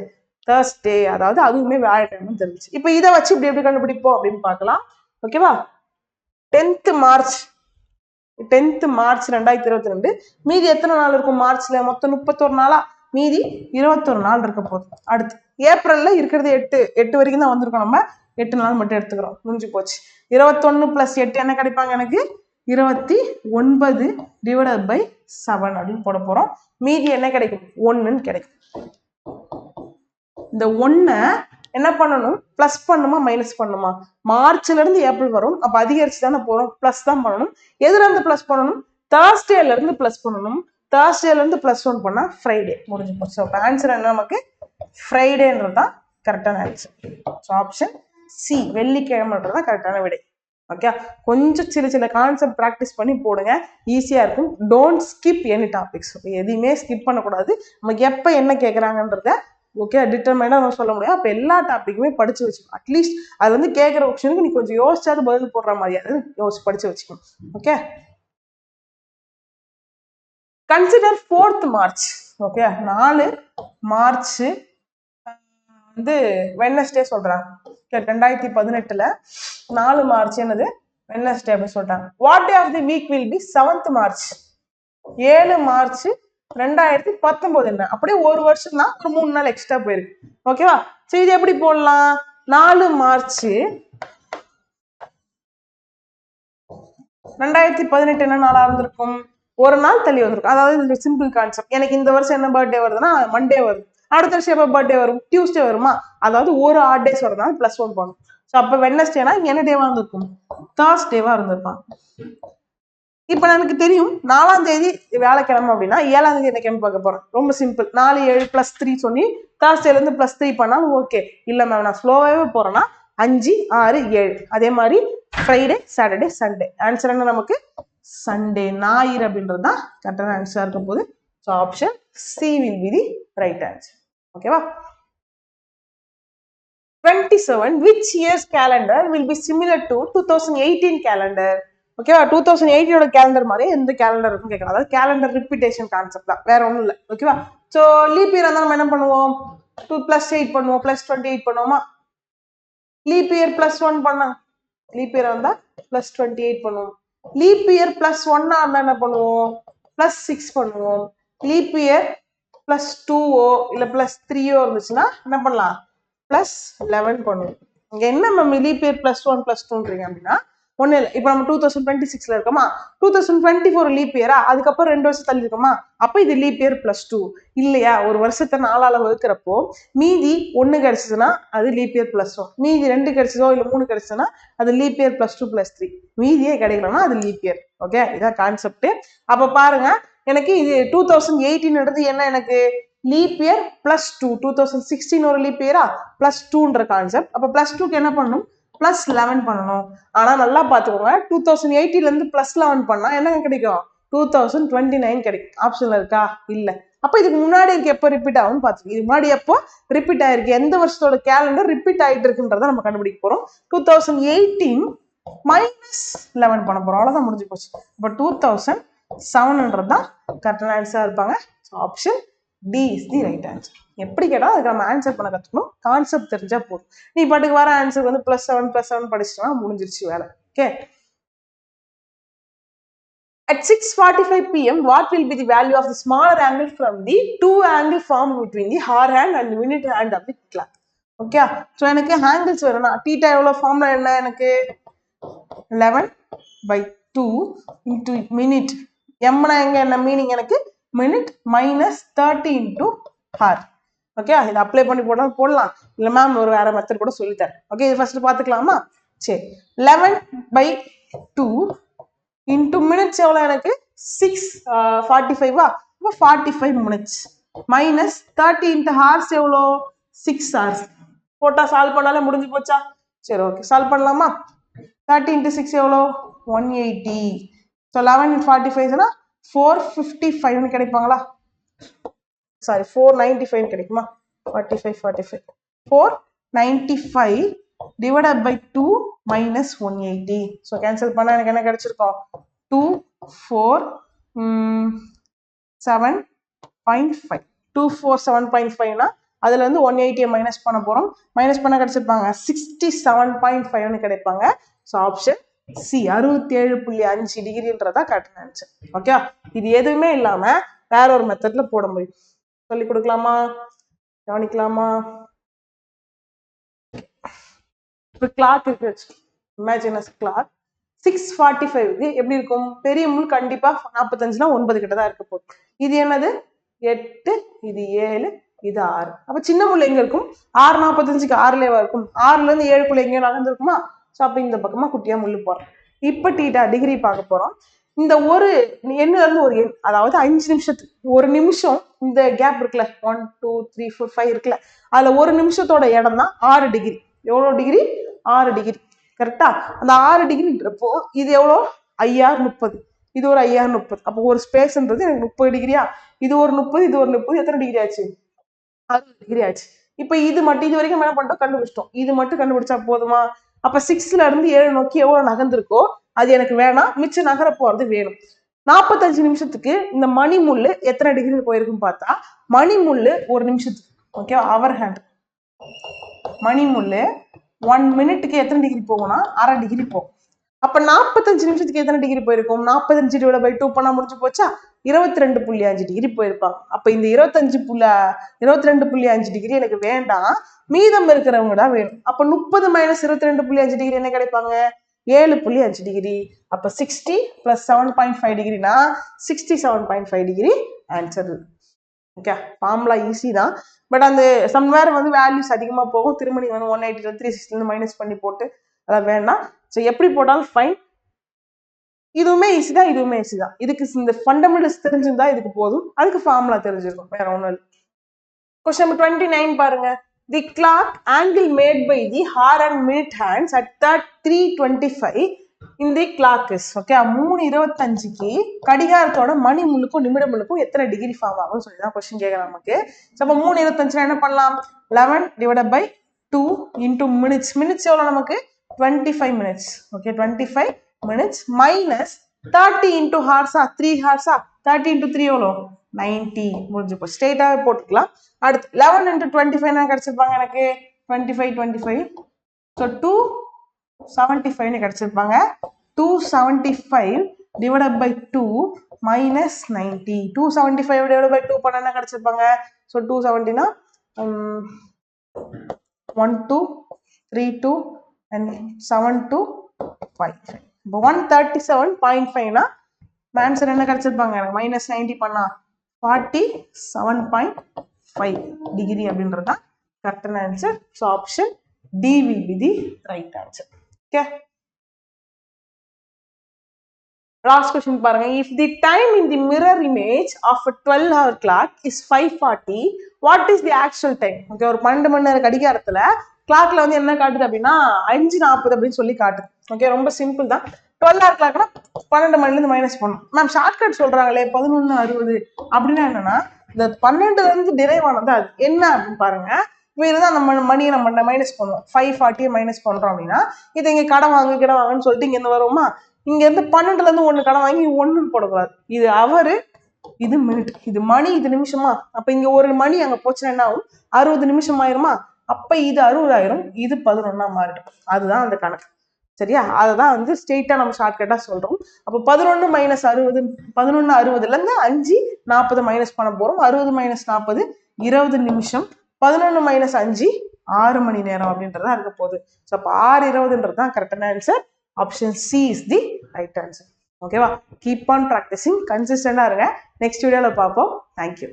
தர்ஸ்டே. அதாவது அதுவுமே வியாழக்கிழமை தெரிஞ்சிச்சு. இப்போ இதை வச்சு இப்படி எப்படி கண்டுபிடிப்போம் அப்படின்னு பார்க்கலாம். ஓகேவா? 10th மார்ச் 2022 மீதி எத்தனை நாள் இருக்கும்? மார்ச்ல மொத்தம் 31 நாளா, மீதி 21 நாள் இருக்க போகுது. அடுத்து ஏப்ரல்ல இருக்கிறது 8 வரைக்கும் தான் வந்திருக்கோம். நம்ம 8 நாள் மட்டும் எடுத்துக்கிறோம், முடிஞ்சு போச்சு. 21 + 8 என்ன கிடைப்பாங்க? எனக்கு 29 டிவைடட் பை 7 அப்படின்னு போட போறோம். மீதி என்ன கிடைக்கும்? 1ன்னு கிடைக்கும். இந்த 1 என்ன பண்ணணும்? பிளஸ் பண்ணுமா மைனஸ் பண்ணுமா? மார்ச்ல இருந்து ஏப்ரல் வரும், அப்ப அதிகரிச்சு தானே போறோம், பிளஸ் தான் பண்ணணும். எதுல இருந்து பிளஸ் பண்ணணும்? தேர்ஸ்டேல இருந்து பிளஸ் பண்ணணும். தேர்ஸ்டேல இருந்து பிளஸ் 1 பண்ணா ஃப்ரைடே முடிஞ்சு போச்சு. அப்ப ஆன்சர் என்ன? நமக்கு ஃப்ரைடேன்றது தான் கரெக்டான ஆன்சர். ஸோ ஆப்ஷன் சி, வெள்ளிக்கிழமைன்றது தான் கரெக்டான விடை. ஓகே, கொஞ்சம் சில கான்செப்ட் ப்ராக்டிஸ் பண்ணி போடுங்க, ஈஸியா இருக்கும். Don't skip any topics. எதையுமே ஸ்கிப் பண்ணக்கூடாது. நமக்கு எப்போ என்ன கேட்குறாங்கன்றத ஓகே டிட்டர்மைண்டாக நம்ம சொல்ல முடியும். அப்போ எல்லா டாப்பிக்குமே படிச்சு வச்சுக்கணும். அட்லீஸ்ட் அது வந்து கேட்குற ஆப்ஷனுக்கு நீ கொஞ்சம் யோசிச்சாது பதில் போடுற மாதிரியாவது யோசிச்சு படிச்சு வச்சுக்கணும். Okay, consider 4th March. Okay, 4 March வந்து வெட்னஸ்டே சொல்றாங்க. 2018 4 மார்ச் என்னது? வெட்னஸ்டே அப்படின்னு சொல்றாங்க. What day of the week will be 7th March? 7 March 2019 என்ன? அப்படியே ஒரு வருஷம் தான், ஒரு 3 நாள் எக்ஸ்ட்ரா போயிருக்கு. ஓகேவா? சரி, இது எப்படி போடலாம்? 4 மார்ச் 2018 என்ன நாளா இருந்திருக்கும்? ஒரு நாள் தள்ளி வந்திருக்கும். அதாவது இந்த சிம்பிள் கான்செப்ட். எனக்கு இந்த வருஷம் என்ன பர்த்டே வருதுன்னா மண்டே வருது, அடுத்த வருஷம் எப்போ பர்த்டே வரும்? டியூஸ்டே வருமா? அதாவது ஒரு ஆட் டேஸ் வரதுனால +1 பண்ணும். ஸோ அப்போ வெட்னஸ்டேனா என்ன டேவா இருந்திருக்கும்? தேர்ஸ்டேவா இருந்திருப்பான். இப்போ எனக்கு தெரியும் 4ஆம் தேதி வியாழக்கிழமை அப்படின்னா 7ஆம் தேதி என்ன கிழமை பார்க்க போறேன். ரொம்ப சிம்பிள். 4 7 +3 சொல்லி தேர்ஸ்டேல இருந்து +3 பண்ணாலும் ஓகே. இல்லை மேம் நான் ஸ்லோவாகவே போறேன்னா 5 6 7. அதே மாதிரி ஃப்ரைடே சாட்டர்டே சண்டே. ஆன்சர் என்ன நமக்கு? சண்டே, ஞாயிறு அப்படின்றது தான் கரெக்டான ஆன்சரா இருக்கும் போது. So option C will be the right answer. ஓகேவா? 27 which year's calendar will be similar to 2018 calendar? ஓகேவா? 2018 கேலண்டர் மாதிரி எந்த கேலண்டர் இருக்குன்னு கேட்கலாம். அதாவது கேலண்டர் ரிப்பீட்டேஷன் கான்செப்ட் தான், வேற ஒன்றும் இல்லை. ஓகேவா? ஸோ லீப் இயர் இருந்தால் நம்ம என்ன பண்ணுவோம்? 2 +8 பண்ணுவோம், +28 பண்ணுவோமா? லீப் இயர் +1 பண்ணா, லீப் இயர் வந்தா +28 பண்ணுவோம். லீப் இயர் +1 இருந்தா என்ன பண்ணுவோம்? +6 பண்ணுவோம். லீப் இயர் +2ஓ இல்லை +3ஓ இருந்துச்சுன்னா என்ன பண்ணலாம்? +11 பண்ணுவோம். இங்க என்ன மேம் லீப் இயர் +1 +2ன்றீங்க அப்படின்னா ஒன்றும் இல்லை. இப்போ நம்ம 2026 இருக்கோமா, 2024 லீப் இயரா, அதுக்கப்புறம் 2 வருஷம் தள்ளி இருக்கோமா, அப்போ இது லீப் இயர் +2 இல்லையா? ஒரு வருஷத்தை 4ஆல வகுக்கிறப்போ மீதி 1 கிடைச்சதுன்னா அது லீப் இயர் +1, மீதி 2 கிடைச்சதோ இல்லை 3 கிடைச்சதுன்னா அது லீப் இயர் +2 +3, மீதியே கிடைக்கலன்னா அது லீப் இயர். ஓகே, இதான் கான்செப்ட். அப்போ பாருங்க, எனக்கு இது 2018 என்ன? எனக்கு லீப் இயர் +2. 2016 ஒரு லீப் இயரா, +2ன்ற கான்செப்ட். அப்போ +2க்கு என்ன பண்ணணும்? +11 பண்ணணும். ஆனா நல்லா பாத்துக்கோங்க, 2018 இருந்து +11 பண்ணா என்ன கிடைக்கும்? 2029 கிடைக்கும். ஆப்ஷன்ல இருக்கா? இல்ல. அப்ப இதுக்கு முன்னாடி இருக்கு எப்போ ரிப்பீட் ஆகும்னு பாத்துக்கோங்க. இது முன்னாடி எப்போ ரிப்பீட் ஆயிருக்கு, எந்த வருஷத்தோட கேலண்டர் ரிப்பீட் ஆயிட்டு இருக்குன்றத நம்ம கண்டுபிடிக்க போறோம். 2018 -11 பண்ண போறோம். அவ்வளவுதான், முடிஞ்சு போச்சு. இப்போ 2007 தான் கரெக்டான ஆன்சரா இருப்பாங்க. Option D is the right answer. எப்படி கேட்டாலும் அதுக்கு நம்ம ஆன்சர் பண்ண கற்றுக்கணும். கான்செப்ட் தெரிஞ்சா போதும். நீ பாட்டுக்கு வர ஆன்சர் வந்து +7 படிச்சுட்டா முடிஞ்சிருச்சு வேலை. Okay, at 6:45 p.m. what will be the value of the smaller angle from the two angle formed between the hour hand and minute hand of the clock? Okay, so எனக்கு angles வேணும்னா theta எவ்வளோ ஃபார்ம்ல என்ன? எனக்கு 11/2 into minute. எம்னா எங்க என்ன meaning? எனக்கு minute -30 into hour. Okay, இதை அப்ளை பண்ணி போடலாம். இல்லை மேம் ஒரு வேற மெத்தட் கூட சொல்லித்தரேன். ஓகே, இது ஃபர்ஸ்ட் பார்த்துக்கலாமா? சரி, 11/2 into மினிட்ஸ் எவ்வளோ? எனக்கு 6:45. இப்போ 45 minutes minus 30 into hours எவ்வளோ? 6 hours. போட்டா சால்வ் பண்ணாலே முடிஞ்சு போச்சா? சரி, ஓகே, சால்வ் பண்ணலாமா? 30 into 6 எவ்வளோ? 180. So 11 into 45 455 கிடைப்பாங்களா? சாரி, 495 கிடைக்குமா? 45 495 divided by 2 minus 180. So cancel பண்ணா எனக்கு என்ன கிடைச்சிருக்கோம்? 247.5. 247.5னா அதுல இருந்து 180 மைனஸ் பண்ண போறோம். மைனஸ் பண்ண கிடைச்சிருப்பாங்க 67.5 கிடைப்பாங்க. ஸோ ஆப்ஷன் சி 67.5 டிகிரின்றதா கரெக்டான ஆன்சர். ஓகே, இது எதுவுமே இல்லாம வேற ஒரு மெத்தட்ல போட முடியும். சொல்லி கொடுக்கலாமா? கவனிக்கலாமா? இப்போ கிளாக் இருக்கு, இமேஜின் அஸ் கிளாக். 6:45க்கு எப்படி இருக்கும்? பெரிய முள் கண்டிப்பா 45னா 9 கிட்ட தான் இருக்க போகுது. இது என்னது? 8, இது 7, இது 6. அப்ப சின்ன முள் எங்க இருக்கும்? 6:45க்கு 6லேவா இருக்கும்? 6ல இருந்து 7க்குள்ள எங்கேயோ நகர்ந்துருக்குமா? ஸோ அப்ப இந்த பக்கமா குட்டியா முள்ளு போறோம். இப்ப தீட்டா டிகிரி பார்க்க போறோம். இந்த ஒரு எண்ணுல இருந்து ஒரு எண், அதாவது 5 நிமிஷத்துக்கு ஒரு நிமிஷம் இந்த கேப் இருக்குல்ல, 1 2 3 4 5 இருக்குல்ல, அதுல ஒரு நிமிஷத்தோட இடம் தான் 6 டிகிரி. எவ்வளவு டிகிரி? 6 டிகிரி. கரெக்டா? அந்த 6 டிகிரின்றப்போ இது எவ்வளோ? IR 30. இது ஒரு IR 30. அப்போ ஒரு ஸ்பேஸ்ன்றது எனக்கு 30 டிகிரியா? இது ஒரு 30, இது ஒரு 30, எத்தனை டிகிரி ஆச்சு? 60 டிகிரி ஆச்சு. இப்ப இது மட்டும் இது வரைக்கும் என்ன பண்ணிட்டோம்? கண்டுபிடிச்சிட்டோம். இது மட்டும் கண்டுபிடிச்சா போதுமா? அப்ப 6ல இருந்து 7 நோக்கி எவ்வளவு நகர்ந்திருக்கோ அது எனக்கு வேணாம், மிச்சம் நகர போறது வேணும். 45 நிமிஷத்துக்கு இந்த மணி முள்ளு எத்தனை டிகிரி போயிருக்குன்னு பார்த்தா, மணி முள்ளு ஒரு நிமிஷத்துக்கு, ஓகே, அவர் ஹேண்ட் மணி முள்ளு 1 மினிட்டுக்கு எத்தனை டிகிரி போகும்னா 1/2 டிகிரி போகும். அப்ப 45 நிமிஷத்துக்கு எத்தனை டிகிரி போயிருக்கும்? 45/2 பண்ணா முடிஞ்சு போச்சா? 22.5 டிகிரி போயிருப்பாங்க. அப்ப இந்த 22.5 டிகிரி எனக்கு வேண்டாம், மீதம் இருக்கிறவங்க தான் வேணும். அப்ப 30 - 22.5 டிகிரி என்ன கிடைப்பாங்க? 7.5 டிகிரி. அப்ப 60 + 7.5 டிகிரினா 67.5 degree answer. Okay, formula easy தான். பட் அந்த சம்வேர் வந்து வேல்யூஸ் அதிகமா போகும். திரும்ப நீங்க வந்து 180 360 மைனஸ் பண்ணி போட்டு அதான் வேண்டாம். ஸோ எப்படி போட்டாலும் ஃபைன். இதுவுமே ஈஸி தான், இதுவுமே ஈஸி தான். இதுக்கு இந்த ஃபண்டமெண்டல்ஸ் தெரிஞ்சிருந்தா இதுக்கு போதும். அதுக்கு ஃபார்முலா தெரிஞ்சிருக்கும், வேற ஒன்றும் இல்லை. Question number 29 பாருங்க. The clock angle made by the hour and minute hands at that 3:25 in the clock is, okay, 3:25க்கு கடிகாரத்தோட மணி முள்ளுக்கும் நிமிட முள்ளுக்கும் எத்தனை டிகிரி ஃபார்ம் ஆகும்னு சொல்லி தான் கொஸ்டின் கேட்கலாம் நமக்கு. ஸோ அப்போ 3:25 என்ன பண்ணலாம்? 11 divided by 2 into minutes. Minutes எவ்வளோ நமக்கு? 25 minutes. Okay, 25 minutes minus 30 into hours, 3 hours, 30 into 3 எவ்வளோ? 90. முடிஞ்சு போச்சு. ஸ்ட்ரெயிட்டாவே போட்டுக்கலாம். அடுத்து 11 into 25 என்ன கிடைச்சிருப்பாங்க எனக்கு? 25 25. So 275 கிடைச்சிருப்பாங்க. 275 divided by 2 minus 90. 275 divided by 2 பண்ண என்ன கிடைச்சிருப்பாங்க? So 270னா 1 2 3 2 and 7 2 5. இப்போ 137.5னா ஆன்சர் என்ன கிடைச்சிருப்பாங்க? minus 90 பண்ணா 47.5 டிகிரி அப்படின்றது தான் கரெக்டான answer. So option D will be the right answer. Okay. Last question பாருங்க. If the time in the mirror image of a 12-hour clock is 5:40, what is the actual time? Okay, ஒரு 12 மணி நேர கடிகாரத்துல கிளாக்ல வந்து என்ன காட்டுது அப்படின்னா 5:40 அப்படின்னு சொல்லி காட்டுது. ஓகே, ரொம்ப சிம்பிள் தான். 12-hour கிளாக்னா 12 மணிலேருந்து மைனஸ் பண்ணணும். மேம் ஷார்ட்கட் சொல்றாங்களே 11:60 அப்படின்னா என்னன்னா, இந்த 12ல இருந்து டிரைவ் ஆனது அது என்ன அப்படின்னு பாருங்க. இதுதான் நம்ம மணியை நம்ம மைனஸ் பண்ணுவோம். 5:40 மைனஸ் பண்றோம் அப்படின்னா, இதை இங்க கடன் வாங்குன்னு சொல்லிட்டு இங்க இருந்து வருவோமா, இங்க இருந்து 12ல இருந்து 1 கடன் வாங்கி 1 போடக்கூடாது. இது அவரு, இது மினிட், இது மணி, இது நிமிஷமா. அப்ப இங்க ஒரு மணி அங்க போச்சுன்னா என்ன ஆகும்? 60 நிமிஷம் ஆயிருமா? அப்ப இது 60 ஆயிரும், இது 11 மாறிடும். அதுதான் அந்த கணக்கு. சரியா? அததான் வந்து ஸ்ட்ரெயிட்டா நம்ம ஷார்ட்கட்டா சொல்றோம். அப்போ 11 - 60, 11:60ல இருந்து 5:40 மைனஸ் பண்ண போறோம். 60 - 40 20 நிமிஷம். 11 - 5 6 மணி நேரம் அப்படின்றதா இருக்க போகுது. ஸோ அப்போ 6:20ன்றது தான் கரெக்டான answer. Option C is the right answer. ஓகேவா? கீப் ஆன் ப்ராக்டிசிங், கன்சிஸ்டண்டா இருங்க. நெக்ஸ்ட் வீடியோல பார்ப்போம். தேங்க்யூ.